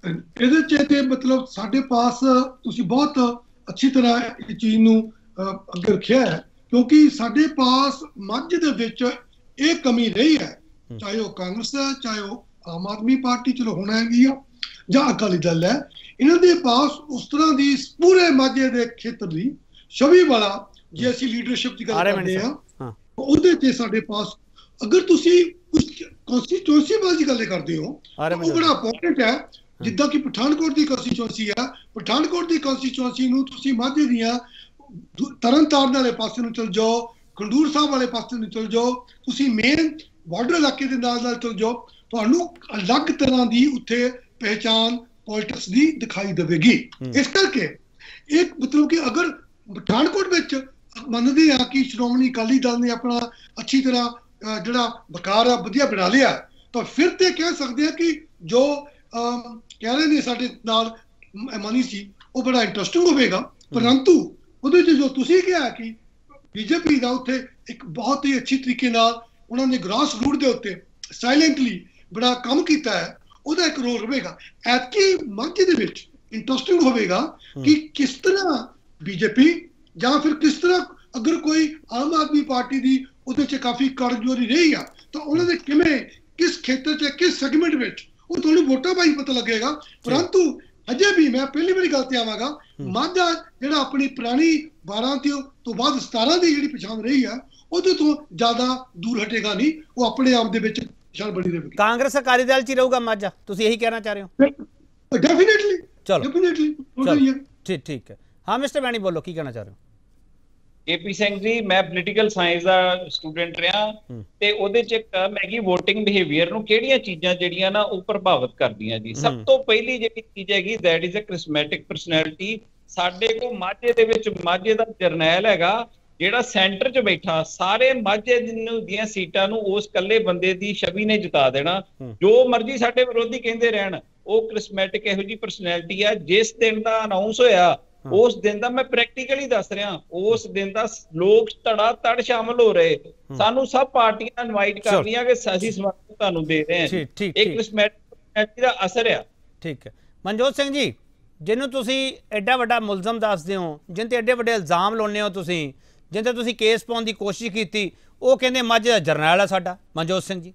ਇਹਦੇ ਚ ਤੇ ਮਤਲਬ ਸਾਡੇ ਪਾਸ ਤੁਸੀਂ ਬਹੁਤ ਅੱਛੀ ਤਰ੍ਹਾਂ ਇਹ ਚੀਜ਼ ਨੂੰ ਅੱਗੇ ਰੱਖਿਆ ਹੈ, ਕਿਉਂਕਿ ਸਾਡੇ ਪਾਸ ਮਾਝੇ ਦੇ ਵਿੱਚ ਇਹ ਕਮੀ ਰਹੀ ਹੈ। ਚਾਹੇ ਉਹ ਕਾਂਗਰਸ ਹੈ, ਚਾਹੇ ਉਹ ਆਮ ਆਦਮੀ ਪਾਰਟੀ ਚਲੋ ਹੁਣ ਹੈਗੀ ਆ, ਜਾਂ ਅਕਾਲੀ ਦਲ ਹੈ, ਇਹਨਾਂ ਦੇ ਪਾਸ ਉਸ ਤਰ੍ਹਾਂ ਦੀ ਪੂਰੇ ਮਾਝੇ ਦੇ ਖੇਤਰ ਦੀ ਛਵੀ ਵਾਲਾ ਜੇ ਅਸੀਂ ਲੀਡਰਸ਼ਿਪ ਦੀ ਗੱਲ ਕਰਦੇ ਹਾਂ ਉਹਦੇ ਤੇ ਸਾਡੇ ਪਾਸ ਅਗਰ ਤੁਸੀਂ ਕਨਸਟੀਟਿਊਂਸੀ ਵਾਲੀ ਗੱਲ ਕਰਦੇ ਹੋ ਉਹ ਬੜਾ ਇੰਪੋਰਟੈਂਟ ਹੈ। ਜਿੱਦਾਂ ਕਿ ਪਠਾਨਕੋਟ ਦੀ ਕਨਸਟੀਟਿਊਂਸੀ ਆ, ਪਠਾਨਕੋਟ ਦੀ ਕਨਸਟੀਟਿਊਂਸੀ ਨੂੰ ਤੁਸੀਂ ਮਾਝੇ ਦੀਆਂ ਤਰਨਤਾਰਨ ਵਾਲੇ ਪਾਸੇ ਨੂੰ ਚਲ ਜਾਓ, ਖੰਡੂਰ ਸਾਹਿਬ ਵਾਲੇ ਪਾਸੇ ਨੂੰ ਚਲ ਜਾਓ, ਤੁਸੀਂ ਮੇਨ ਬਾਰਡਰ ਇਲਾਕੇ ਦੇ ਨਾਲ ਚਲ ਜਾਓ, ਤੁਹਾਨੂੰ ਅਲੱਗ ਤਰ੍ਹਾਂ ਦੀ ਉੱਥੇ ਪਹਿਚਾਨ ਪੋਲਿਟਿਕਸ ਦੀ ਦਿਖਾਈ ਦੇਵੇਗੀ। ਇਸ ਕਰਕੇ ਇੱਕ ਮਤਲਬ ਕਿ ਅਗਰ ਪਠਾਨਕੋਟ ਵਿੱਚ ਮੰਨਦੇ ਆ ਕਿ ਸ਼੍ਰੋਮਣੀ ਅਕਾਲੀ ਦਲ ਨੇ ਆਪਣਾ ਅੱਛੀ ਤਰ੍ਹਾਂ ਜਿਹੜਾ ਵਕਾਰ ਆ ਵਧੀਆ ਬਣਾ ਲਿਆ, ਤਾਂ ਫਿਰ ਤੇ ਕਹਿ ਸਕਦੇ ਆ ਕਿ ਜੋ ਕਹਿ ਰਹੇ ਨੇ ਸਾਡੇ ਨਾਲ ਮਨੀ ਸੀ ਉਹ ਬੜਾ ਇੰਟਰਸਟਿੰਗ ਹੋਵੇਗਾ। ਪਰੰਤੂ ਉਹਦੇ 'ਚ ਜੋ ਤੁਸੀਂ ਕਿਹਾ ਕਿ ਬੀਜੇਪੀ ਦਾ ਉੱਥੇ ਇੱਕ ਬਹੁਤ ਹੀ ਅੱਛੀ ਤਰੀਕੇ ਨਾਲ ਉਹਨਾਂ ਨੇ ਗ੍ਰਾਸ ਰੂਟ ਦੇ ਉੱਤੇ ਸਾਇਲੈਂਟਲੀ ਬੜਾ ਕੰਮ ਕੀਤਾ ਹੈ, ਉਹਦਾ ਇੱਕ ਰੋਲ ਹੋਵੇਗਾ। ਐਤਕੀ ਮਾਝੇ ਦੇ ਵਿੱਚ ਇੰਟਰਸਟਿੰਗ ਹੋਵੇਗਾ ਕਿ ਕਿਸ ਤਰ੍ਹਾਂ ਬੀਜੇਪੀ ਜਾਂ ਫਿਰ ਕਿਸ ਤਰ੍ਹਾਂ ਅਗਰ ਕੋਈ ਆਮ ਆਦਮੀ ਪਾਰਟੀ ਦੀ ਉਹਦੇ 'ਚ ਕਾਫੀ ਕਾਰਜਕਾਰੀ ਰਹੀ ਆ ਤਾਂ ਉਹਨਾਂ ਦੇ ਕਿਵੇਂ ਕਿਸ ਖੇਤਰ 'ਚ ਕਿਸ ਸੈਗਮੈਂਟ ਵਿੱਚ ਉਹ ਤੁਹਾਨੂੰ ਵੋਟਾਂ ਪਾਈ ਪਤਾ ਲੱਗੇਗਾ। ਪਰੰਤੂ ਅਜੇ ਵੀ ਮੈਂ ਪਹਿਲੀ ਵਾਰੀ ਗੱਲ ਤੇ ਆਵਾਂਗਾ, ਮਾਝਾ ਜਿਹੜਾ ਆਪਣੀ ਪੁਰਾਣੀ 12 ਤੋਂ ਬਾਅਦ 17 ਦੀ ਜਿਹੜੀ ਪਛਾਣ ਰਹੀ ਆ ਉਹਦੇ ਤੋਂ ਜ਼ਿਆਦਾ ਦੂਰ ਹਟੇਗਾ ਨਹੀਂ, ਉਹ ਆਪਣੇ ਆਪ ਦੇ ਵਿੱਚ ਪਛਾਣ ਬਣੀ ਰਹੇਗੀ। ਕਾਂਗਰਸ ਅਕਾਲੀ ਦਲ 'ਚ ਹੀ ਰਹੂਗਾ ਮਾਝਾ, ਤੁਸੀਂ ਇਹੀ ਕਹਿਣਾ ਚਾਹ ਰਹੇ ਹੋ? ਡੈਫੀਨੇਟਲੀ ਚਲੋ ਡੈਫੀਨੇਟਲੀ ਠੀਕ ਹੈ। ਹਾਂ ਮਿਸਟਰ ਮੈਣੀ ਬੋਲੋ, ਕੀ ਕਹਿਣਾ ਚਾਹ ਰਹੇ ਹੋ? KP ਸਿੰਘ ਜੀ, ਮੈਂ ਪੋਲੀਟੀਕਲ ਸਾਇੰਸ ਦਾ ਸਟੂਡੈਂਟ ਰਿਹਾ ਤੇ ਉਹਦੇ ਚ ਇੱਕ ਮੈਗੀ ਵੋਟਿੰਗ ਬਿਹੇਵੀਅਰ ਨੂੰ ਕਿਹੜੀਆਂ ਚੀਜ਼ਾਂ ਜਿਹੜੀਆਂ ਨਾ ਉਹ ਪ੍ਰਭਾਵਿਤ ਕਰਦੀਆਂ ਜੀ। ਸਭ ਤੋਂ ਪਹਿਲੀ ਜਿਹੜੀ ਚੀਜ਼ ਹੈਗੀ ਦੈਟ ਇਜ਼ ਅ ਕ੍ਰਿਸਮੈਟਿਕ ਪਰਸਨੈਲਿਟੀ। ਸਾਡੇ ਕੋਲ ਮਾਝੇ ਦੇ ਵਿੱਚ ਮਾਝੇ ਦਾ ਜਰਨੈਲ ਹੈਗਾ ਜਿਹੜਾ ਸੈਂਟਰ 'ਚ ਬੈਠਾ, ਸਾਰੇ ਮਾਝੇ ਦੀਆਂ ਸੀਟਾਂ ਨੂੰ ਉਸ ਇਕੱਲੇ ਬੰਦੇ ਦੀ ਛਵੀ ਨੇ ਜਿਤਾ ਦੇਣਾ। ਜੋ ਮਰਜ਼ੀ ਸਾਡੇ ਵਿਰੋਧੀ ਕਹਿੰਦੇ ਰਹਿਣ, ਉਹ ਕ੍ਰਿਸਮੈਟਿਕ ਇਹੋ ਜਿਹੀ ਪਰਸਨੈਲਿਟੀ ਆ। ਜਿਸ ਦਿਨ ਦਾ ਅਨਾਉਂਸ ਹੋਇਆ ਉਸ ਦਿਨ ਦਾ, ਮੈਂ ਪ੍ਰੈਕਟੀਕਲੀ ਦੱਸ ਰਿਹਾ, ਉਸ ਦਿਨ ਦਾ ਲੋਕ ਧੜਾ ਧੜ ਸ਼ਾਮਲ ਹੋ ਰਹੇ। ਸਾਨੂੰ ਸਭ ਪਾਰਟੀਆਂ ਇਨਵਾਈਟ ਕਰ ਰਹੀਆਂ ਕਿ ਅਸੀਂ ਸਵਾਗਤ ਤੁਹਾਨੂੰ ਦੇ ਰਹੇ ਹਾਂ। ਇੱਕ ਕ੍ਰਿਸਮੈਟਿਕ ਦਾ ਅਸਰ ਆ। ਠੀਕ ਹੈ। ਮਨਜੋਤ ਸਿੰਘ ਜੀ, ਜਿਹਨੂੰ ਤੁਸੀਂ ਐਡਾ ਵੱਡਾ ਮੁਲਜ਼ਮ ਦੱਸਦੇ ਹੋ, ਜਿਨ ਤੇ ਐਡੇ ਵੱਡੇ ਇਲਜ਼ਾਮ ਲਾਉਂਦੇ ਹੋ ਤੁਸੀਂ, ਜਿਨ ਤੇ ਤੁਸੀਂ ਕੇਸ ਪਾਉਣ ਦੀ ਕੋਸ਼ਿਸ਼ ਕੀਤੀ, ਉਹ ਕਹਿੰਦੇ ਮਾਝੇ ਦਾ ਜਰਨੈਲ ਆ ਸਾਡਾ ਮਨਜੋਤ ਸਿੰਘ ਜੀ,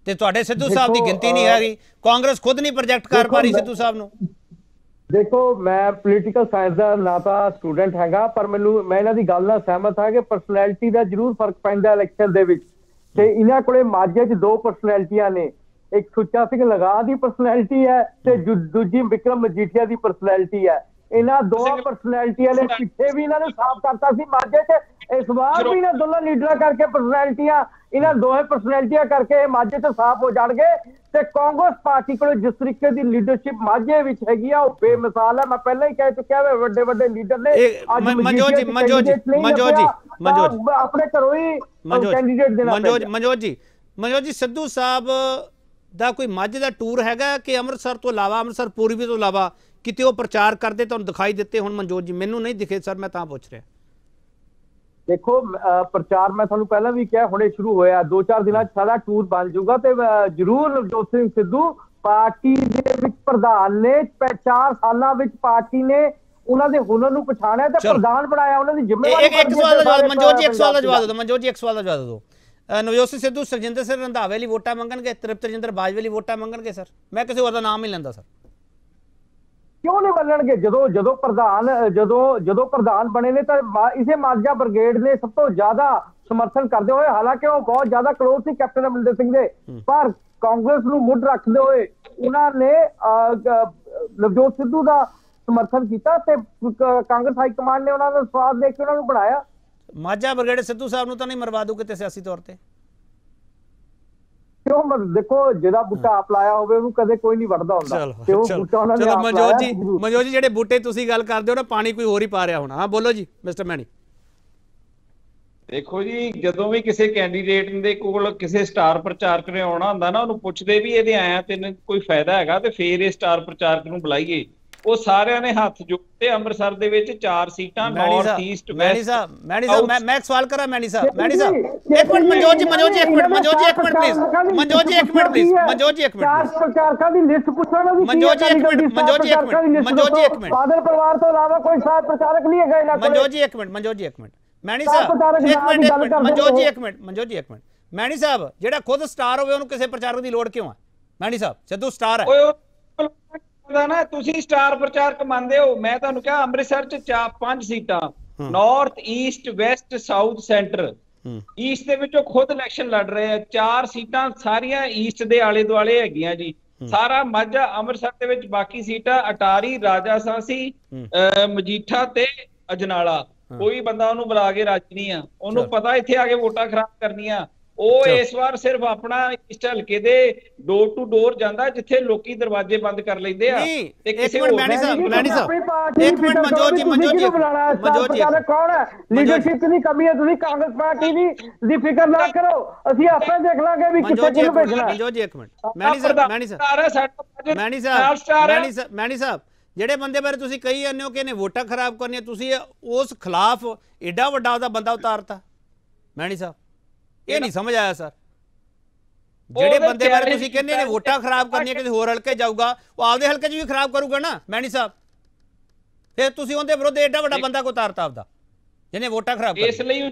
ਤੇ ਤੁਹਾਡੇ ਸਿੱਧੂ ਸਾਹਿਬ ਦੀ ਗਿਣਤੀ ਨਹੀਂ ਹੈਗੀ। ਕਾਂਗਰਸ ਖੁਦ ਨਹੀਂ ਪ੍ਰੋਜੈਕਟ ਕਰ ਪਾ ਰਹੀ ਸਿੱਧੂ ਸਾਹਿਬ ਨੂੰ। ਦੇਖੋ, ਮੈਂ ਪੋਲੀਟੀਕਲ ਸਾਇੰਸ ਦਾ ਨਾ ਤਾਂ ਸਟੂਡੈਂਟ ਹੈਗਾ, ਪਰ ਮੈਂ ਇਹਨਾਂ ਦੀ ਗੱਲ ਨਾਲ ਸਹਿਮਤ ਹਾਂ ਕਿ ਪਰਸਨੈਲਿਟੀ ਦਾ ਜ਼ਰੂਰ ਫਰਕ ਪੈਂਦਾ ਇਲੈਕਸ਼ਨ ਦੇ ਵਿੱਚ। ਤੇ ਇਹਨਾਂ ਕੋਲੇ ਮਾਝੇ 'ਚ ਦੋ ਪਰਸਨੈਲਿਟੀਆਂ ਨੇ, ਇੱਕ ਸੁੱਚਾ ਸਿੰਘ ਲਗਾ ਦੀ ਪਰਸਨੈਲਿਟੀ ਹੈ ਤੇ ਦੂਜੀ ਵਿਕਰਮ ਮਜੀਠੀਆ ਦੀ ਪਰਸਨੈਲਿਟੀ ਹੈ। ਇਹਨਾਂ ਦੋਵਾਂ ਪਰਸਨੈਲਿਟੀਆਂ ਨੇ ਪਿੱਛੇ ਵੀ ਇਹਨਾਂ ਨੂੰ ਸਾਫ਼ ਕਰਤਾ ਸੀ ਮਾਝੇ 'ਚ। ਇਸ ਵਾਰ ਵੀ ਇਹਨਾਂ ਦੋਨਾਂ ਲੀਡਰਾਂ ਕਰਕੇ ਪਰਸਨੈਲਿਟੀਆਂ, ਇਹਨਾਂ ਦੋਵੇਂ ਪਰਸਨੈਲਿਟੀਆਂ ਕਰਕੇ ਮਾਝੇ 'ਚ ਸਾਫ਼ ਹੋ ਜਾਣਗੇ। ਤੇ ਕਾਂਗਰਸ ਪਾਰਟੀ ਕੋਲ ਜਿਸ ਤਰੀਕੇ ਦੀ ਲੀਡਰਸ਼ਿਪ ਮਾਝੇ ਵਿੱਚ ਹੈਗੀ ਆ, ਉਹ ਬੇਮਿਸਾਲ ਹੈ। ਮੈਂ ਪਹਿਲਾਂ ਹੀ ਕਹਿ ਚੁੱਕਿਆ ਵੇ, ਵੱਡੇ ਵੱਡੇ ਲੀਡਰ ਨੇ ਮਨਜੋਤ ਜੀ ਆਪਣੇ ਘਰੋਂ ਹੀ ਕੈਂਡੀਡੇਟ ਦੇਣਾ ਪੈਂਦਾ। ਮਨਜੋਤ ਜੀ, ਸਿੱਧੂ ਸਾਹਿਬ ਦਾ ਕੋਈ ਮਾਝੇ ਦਾ ਟੂਰ ਹੈਗਾ ਕਿ ਅੰਮ੍ਰਿਤਸਰ ਤੋਂ ਇਲਾਵਾ, ਅੰਮ੍ਰਿਤਸਰ ਪੂਰਬੀ ਤੋਂ ਇਲਾਵਾ ਕਿਤੇ ਉਹ ਪ੍ਰਚਾਰ ਕਰਦੇ ਤੁਹਾਨੂੰ ਦਿਖਾਈ ਦਿੱਤੇ? ਹੁਣ ਮਨਜੋਤ ਜੀ ਮੈਨੂੰ ਨਹੀਂ ਦਿਖੇ ਸਰ, ਮੈਂ ਤਾਂ ਪੁੱਛ ਰਿਹਾ। ਦੇਖੋ, ਪ੍ਰਚਾਰ ਮੈਂ ਤੁਹਾਨੂੰ ਪਹਿਲਾਂ ਵੀ ਕਿਹਾ, ਹੁਣੇ ਸ਼ੁਰੂ ਹੋਇਆ, 2-4 ਦਿਨਾਂ 'ਚ ਸਾਡਾ ਟੂਰ ਬਣ ਜਾਊਗਾ ਤੇ ਜ਼ਰੂਰ ਨਵਜੋਤ ਸਿੰਘ ਸਿੱਧੂ ਪਾਰਟੀ ਦੇ ਵਿੱਚ ਪ੍ਰਧਾਨ ਨੇ। 4 ਸਾਲਾਂ ਵਿੱਚ ਪਾਰਟੀ ਨੇ ਉਹਨਾਂ ਦੇ ਹੁਨਰ ਨੂੰ ਪਛਾਣਿਆ ਤੇ ਪ੍ਰਧਾਨ ਬਣਾਇਆ, ਉਹਨਾਂ ਦੀ ਜ਼ਿੰਮੇਵਾਰੀ। ਇੱਕ ਸਵਾਲ ਦਾ ਜਵਾਬ ਮਨਜੋਤ ਜੀ, ਇੱਕ ਸਵਾਲ ਦਾ ਜਵਾਬ ਦਿਓ ਮਨਜੋਤ ਜੀ, ਇੱਕ ਸਵਾਲ ਦਾ ਜਵਾਬ ਦਿਓ। ਨਵਜੋਤ ਸਿੰਘ ਸਿੱਧੂ ਸਰਜਿੰਦਰ ਸਿੰਘ ਰੰਧਾਵੇ ਲਈ ਵੋਟਾਂ ਮੰਗਣਗੇ, ਤ੍ਰਿਪਤ ਰਜਿੰਦਰ ਬਾਜਵੇ ਲਈ ਵੋਟਾਂ ਮੰਗਣਗੇ ਸਰ? ਮੈਂ ਕਿਸੇ ਹੋਰ ਦਾ ਨਾਮ ਹੀ ਲੈਂਦਾ ਸਰ। ਕਿਉਂ ਨਹੀਂ ਮੰਨਣਗੇ? ਜਦੋਂ ਪ੍ਰਧਾਨ ਬਣੇ ਨੇ ਤਾਂ ਇਸੇ ਮਾਝਾ ਬ੍ਰਿਗੇਡ ਨੇ ਸਭ ਤੋਂ ਜ਼ਿਆਦਾ ਸਮਰਥਨ ਕਰਦੇ ਹੋਏ, ਹਾਲਾਂਕਿ ਉਹ ਬਹੁਤ ਜ਼ਿਆਦਾ ਕਲੋਜ਼ ਸੀ ਕੈਪਟਨ ਅਮਰਿੰਦਰ ਸਿੰਘ ਦੇ, ਪਰ ਕਾਂਗਰਸ ਨੂੰ ਮੁੱਢ ਰੱਖਦੇ ਹੋਏ ਉਹਨਾਂ ਨੇ ਨਵਜੋਤ ਸਿੱਧੂ ਦਾ ਸਮਰਥਨ ਕੀਤਾ ਤੇ ਕਾਂਗਰਸ ਹਾਈ ਕਮਾਂਡ ਨੇ ਉਹਨਾਂ ਦਾ ਸਵਾਦ ਦੇਖ ਕੇ ਉਹਨਾਂ ਨੂੰ ਬਣਾਇਆ। ਮਾਝਾ ਬ੍ਰਿਗੇਡ ਸਿੱਧੂ ਸਾਹਿਬ ਨੂੰ ਤਾਂ ਨਹੀਂ ਮਰਵਾ ਦੂ ਕਿਤੇ ਸਿਆਸੀ ਤੌਰ ਤੇ? ਕਿਉਂ? ਦੇਖੋ, ਜਿਹਦਾ ਬੂਟਾ ਆਪ ਲਾਇਆ ਹੋਵੇ ਉਹਨੂੰ ਕਦੇ ਕੋਈ ਨਹੀਂ ਵੜਦਾ ਹੁੰਦਾ। ਚਲੋ ਮਨਜੋਤ ਜੀ, ਜਿਹੜੇ ਬੂਟੇ ਤੁਸੀਂ ਗੱਲ ਕਰਦੇ ਹੋ ਨਾ, ਪਾਣੀ ਕੋਈ ਹੋਰ ਹੀ ਪਾ ਰਿਹਾ ਹੋਣਾ। ਹਾਂ ਬੋਲੋ ਜੀ ਮਿਸਟਰ ਮੈਣੀ। ਦੇਖੋ ਜੀ, ਜਦੋਂ ਵੀ ਕਿਸੇ ਕੈਂਡੀਡੇਟ ਦੇ ਕੋਲ ਕਿਸੇ ਸਟਾਰ ਪ੍ਰਚਾਰਕ ਨੇ ਆਉਣਾ ਹੁੰਦਾ ਨਾ, ਉਹਨੂੰ ਪੁੱਛਦੇ ਵੀ ਇਹਦੇ ਆਇਆ ਤੇ ਕੋਈ ਫਾਇਦਾ ਹੈਗਾ ਤੇ ਫੇਰ ਇਹ ਸਟਾਰ ਪ੍ਰਚਾਰਕ ਨੂੰ ਬੁਲਾਈਏ। ਉਹ ਸਾਰਿਆਂ ਨੇ ਹੱਥ ਜੋੜੇ। ਅੰਮ੍ਰਿਤਸਰ ਦੇ ਵਿੱਚ 4 ਸੀਟਾਂ, ਨਾਰਥ ਈਸਟ ਵੈਸਟ। ਮੈਣੀ ਸਾਹਿਬ ਮੈਂ ਇੱਕ ਸਵਾਲ ਕਰਾਂ। ਮੈਣੀ ਸਾਹਿਬ ਇੱਕ ਮਿੰਟ। ਮਨਜੋਤ ਜੀ ਇੱਕ ਮਿੰਟ ਪਲੀਜ਼। ਮਨਜੋਤ ਜੀ ਇੱਕ ਮਿੰਟ। ਪ੍ਰਚਾਰਕਾਂ ਦੀ ਲਿਸਟ ਪੁੱਛਣਾ ਵੀ। ਮਨਜੋਤ ਜੀ ਇੱਕ ਮਿੰਟ। ਬਾਦਲ ਪਰਿਵਾਰ ਤੋਂ ਇਲਾਵਾ ਕੋਈ ਸਟਾਰ ਪ੍ਰਚਾਰਕ ਨਹੀਂ ਹੈਗਾ ਇਹਨਾਂ ਕੋਲ। ਮਨਜੋਤ ਜੀ ਇੱਕ ਮਿੰਟ। ਮੈਣੀ ਸਾਹਿਬ ਮਨਜੋਤ ਜੀ ਇੱਕ ਮਿੰਟ। ਮੈਣੀ ਸਾਹਿਬ, ਜਿਹੜਾ ਖੁਦ ਸਟਾਰ ਹੋਵੇ ਉਹਨੂੰ ਕਿਸੇ ਪ੍ਰਚਾਰਕ ਦੀ ਲੋੜ ਕਿਉਂ ਹੈ? ਮੈਣੀ ਸਾਹਿਬ, ਸਿੱਧੂ ਸਟਾਰ ਹੈ ਨਾ, ਤੁਸੀਂ ਸਟਾਰ ਪ੍ਰਚਾਰਕ ਮੰਨਦੇ ਹੋ? ਮੈਂ ਤੁਹਾਨੂੰ ਕਿਹਾ ਅੰਮ੍ਰਿਤਸਰ 'ਚ 5 ਸੀਟਾਂ, north East West south centre. East ਦੇ ਵਿੱਚੋਂ ਖੁਦ ਇਲੈਕਸ਼ਨ ਲੜ ਰਹੇ ਆ। 4 ਸੀਟਾਂ ਸਾਰੀਆਂ ਈਸਟ ਦੇ ਆਲੇ ਦੁਆਲੇ ਹੈਗੀਆਂ ਜੀ। ਸਾਰਾ ਮਾਝਾ ਅੰਮ੍ਰਿਤਸਰ ਦੇ ਵਿੱਚ, ਬਾਕੀ ਸੀਟਾਂ ਅਟਾਰੀ, ਰਾਜਾ ਸਾਂਸੀ, ਮਜੀਠਾ ਤੇ ਅਜਨਾਲਾ। ਕੋਈ ਬੰਦਾ ਉਹਨੂੰ ਬੁਲਾ ਕੇ ਰਾਜੀ ਨਹੀਂ ਆ। ਉਹਨੂੰ ਪਤਾ ਇੱਥੇ ਆ ਕੇ ਵੋਟਾਂ ਖਰਾਬ ਕਰਨੀਆਂ। ਉਹ ਇਸ ਵਾਰ ਸਿਰਫ ਆਪਣਾ ਇਸ ਹਲਕੇ ਦੇ ਡੋਰ ਟੂ ਡੋਰ ਜਾਂਦਾ ਜਿੱਥੇ ਲੋਕੀ ਦਰਵਾਜ਼ੇ ਬੰਦ ਕਰ ਲੈਂਦੇ ਆ ਤੇ ਕਿਸੇ ਹੋਰ ਮੈਨੀ ਸਾਹਿਬ ਇੱਕ ਮਿੰਟ ਮਨਜੋਤ ਜੀ ਕੌਣ ਹੈ ਲੀਡਰਸ਼ਿਪ ਦੀ ਕਮੀ ਹੈ। ਤੁਸੀਂ ਕਾਂਗਰਸ ਪਾਰਟੀ ਦੀ ਫਿਕਰ ਨਾ ਕਰੋ, ਅਸੀਂ ਆਪੇ ਦੇਖ ਲਾਂਗੇ ਵੀ ਕਿੱਥੇ ਕਿਹਨੂੰ ਭੇਜਣਾ। ਮਨਜੋਤ ਜੀ ਇੱਕ ਮਿੰਟ ਮੈਨੀ ਸਾਹਿਬ ਜਿਹੜੇ ਬੰਦੇ ਬਾਰੇ ਤੁਸੀਂ ਕਹੀ ਜਾਂਦੇ ਹੋ ਕਿ ਇਹਨੇ ਵੋਟਾਂ ਖਰਾਬ ਕਰਨੀਆਂ, ਤੁਸੀਂ ਉਸ ਖਿਲਾਫ ਏਡਾ ਵੱਡਾ ਉਹਦਾ ਬੰਦਾ ਉਤਾਰਤਾ। ਮੈਨੀ ਸਾਹਿਬ ਇਹ ਨਹੀਂ ਸਮਝ ਆਇਆ ਸਰ। ਜਿਹੜੇ ਬੰਦੇ ਬਾਰੇ ਤੁਸੀਂ ਕਹਿੰਦੇ ਨੇ ਵੋਟਾਂ ਖਰਾਬ ਕਰਨੀਆਂ, ਕਿਸੇ ਹੋਰ ਹਲਕੇ ਜਾਊਗਾ, ਉਹ ਆਪਦੇ ਹਲਕੇ 'ਚ ਵੀ ਖਰਾਬ ਕਰੂਗਾ ਨਾ ਮੈਨੀ ਸਾਹਿਬ। ਫਿਰ ਤੁਸੀਂ ਉਹਦੇ ਵਿਰੁੱਧ ਏਡਾ ਵੱਡਾ ਬੰਦਾ ਕੋ ਉਤਾਰਤਾ ਆਪਦਾ ਜਿਹਨੇ ਵੋਟਾਂ ਖਰਾਬ ਇਸ ਲਈ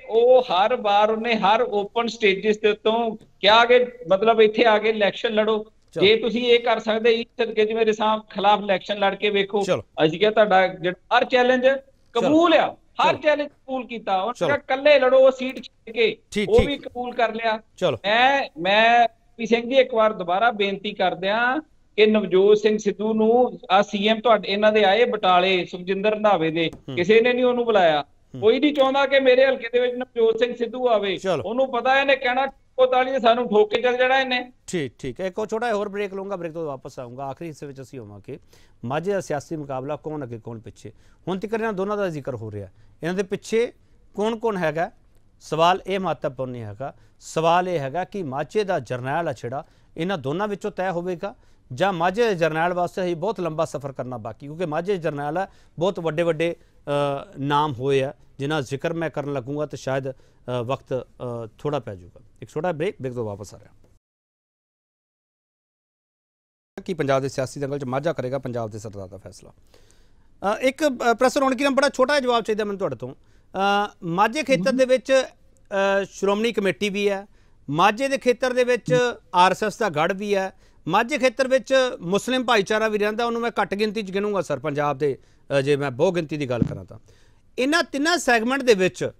ਉਹ ਹਰ ਵਾਰ ਉਹਨੇ ਹਰ ਓਪਨ ਸਟੇਜਸ ਦੇ ਉੱਤੋਂ ਕਿਹਾ ਕਿ ਮਤਲਬ ਇੱਥੇ ਆ ਕੇ ਇਲੈਕਸ਼ਨ ਲੜੋ। ਜੇ ਤੁਸੀਂ ਇਹ ਕਰ ਸਕਦੇ ਇਸ ਤਰੀਕੇ ਚ ਮੇਰੇ ਖਿਲਾਫ ਇਲੈਕਸ਼ਨ ਲੜ ਕੇ ਵੇਖੋ। ਅਸੀਂ ਕਿਹਾ ਤੁਹਾਡਾ ਜਿਹੜਾ ਹਰ ਚੈਲੰਜ ਕਬੂਲ ਆ, ਹਰ ਚੈਲੰਜ ਕਬੂਲ ਕੀਤਾ। ਉਹਨਾਂ ਕੱਲੇ ਲੜੋ, ਉਹ ਸੀਟ ਛੱਡ ਕੇ ਉਹ ਵੀ ਕਬੂਲ ਕਰ ਲਿਆ। ਮੈਂ ਪੀ ਸਿੰਘ ਜੀ ਇੱਕ ਵਾਰ ਦੁਬਾਰਾ ਬੇਨਤੀ ਕਰਦਿਆਂ ਕਿ ਨਵਜੋਤ ਸਿੰਘ ਸਿੱਧੂ ਨੂੰ ਆ ਸੀਐਮ ਤੁਹਾਡੇ ਇਹਨਾਂ ਦੇ ਆਏ ਬਟਾਲੇ ਸੁਖਜਿੰਦਰ ਰੰਧਾਵੇ ਦੇ, ਕਿਸੇ ਨੇ ਨਹੀਂ ਉਹਨੂੰ ਬੁਲਾਇਆ। ਕੋਈ ਨਹੀਂ ਚਾਹੁੰਦਾ ਕਿ ਮੇਰੇ ਹਲਕੇ ਦੇ ਵਿੱਚ ਨਵਜੋਤ ਸਿੰਘ ਸਿੱਧੂ ਆਵੇ। ਉਹਨੂੰ ਪਤਾ ਇਹਨੇ ਕਹਿਣਾ ਤਾਲੀ ਸਾਨੂੰ ਠੋਕ ਕੇ ਚੱਲ ਜਾਣਾ ਇਹਨੇ। ਠੀਕ ਹੈ। ਇੱਕ ਛੋਟਾ ਹੋਰ ਬ੍ਰੇਕ ਲਊਂਗਾ, ਬ੍ਰੇਕ ਤੋਂ ਵਾਪਸ ਆਊਂਗਾ। ਆਖਰੀ ਹਿੱਸੇ ਵਿੱਚ ਅਸੀਂ ਹੋਵਾਂਗੇ ਮਾਝੇ ਦਾ ਸਿਆਸੀ ਮੁਕਾਬਲਾ, ਕੌਣ ਅੱਗੇ ਕੌਣ ਪਿੱਛੇ। ਹੁਣ ਤੱਕ ਇਹਨਾਂ ਦੋਨਾਂ ਦਾ ਜ਼ਿਕਰ ਹੋ ਰਿਹਾ, ਇਹਨਾਂ ਦੇ ਪਿੱਛੇ ਕੌਣ ਹੈਗਾ। ਸਵਾਲ ਇਹ ਮਹੱਤਵਪੂਰਨ ਨਹੀਂ ਹੈਗਾ, ਸਵਾਲ ਇਹ ਹੈਗਾ ਕਿ ਮਾਝੇ ਦਾ ਜਰਨੈਲ ਆ ਜਿਹੜਾ ਇਹਨਾਂ ਦੋਨਾਂ ਵਿੱਚੋਂ ਤੈਅ ਹੋਵੇਗਾ ਜਾਂ ਮਾਝੇ ਦੇ ਜਰਨੈਲ ਵਾਸਤੇ ਹੀ ਬਹੁਤ ਲੰਬਾ ਸਫ਼ਰ ਕਰਨਾ ਬਾਕੀ, ਕਿਉਂਕਿ ਮਾਝੇ ਦੇ ਜਰਨੈਲ ਆ ਬਹੁਤ ਵੱਡੇ ਨਾਮ ਹੋਏ ਆ ਜਿਨ੍ਹਾਂ ਜ਼ਿਕਰ ਮੈਂ ਕਰਨ ਲੱਗੂੰਗਾ ਤਾਂ ਸ਼ਾਇਦ ਵਕਤ ਥੋੜਾ ਪੈ ਜਾਊਗਾ। ਇੱਕ ਛੋਟਾ ਬ੍ਰੇਕ ਤੋਂ ਵਾਪਸ ਆ ਰਿਹਾ ਕਿ ਪੰਜਾਬ ਦੇ ਸਿਆਸੀ ਦੰਗਲ 'ਚ ਮਾਝਾ ਕਰੇਗਾ ਪੰਜਾਬ ਦੇ ਸਰਦਾਰ ਦਾ ਫੈਸਲਾ। ਇੱਕ ਪ੍ਰੈਸ ਰੌਣਕੀ ਨਾਲ ਬੜਾ ਛੋਟਾ ਜਵਾਬ ਚਾਹੀਦਾ ਮੈਨੂੰ ਤੁਹਾਡੇ ਤੋਂ। ਮਾਝੇ ਖੇਤਰ ਦੇ ਵਿੱਚ ਸ਼੍ਰੋਮਣੀ ਕਮੇਟੀ ਵੀ ਹੈ, ਮਾਝੇ ਦੇ ਖੇਤਰ ਦੇ ਵਿੱਚ RSS ਦਾ ਗੜ੍ਹ ਵੀ ਹੈ, ਮਾਝੇ ਖੇਤਰ ਵਿੱਚ ਮੁਸਲਿਮ ਭਾਈਚਾਰਾ ਵੀ ਰਹਿੰਦਾ, ਉਹਨੂੰ ਮੈਂ ਘੱਟ ਗਿਣਤੀ 'ਚ ਗਿਣੂੰਗਾ ਸਰ ਪੰਜਾਬ ਦੇ, ਜੇ ਮੈਂ ਬਹੁ ਗਿਣਤੀ ਦੀ ਗੱਲ ਕਰਾਂ ਤਾਂ। ਇਹਨਾਂ ਤਿੰਨਾਂ ਸੈਗਮੈਂਟ ਦੇ ਵਿੱਚ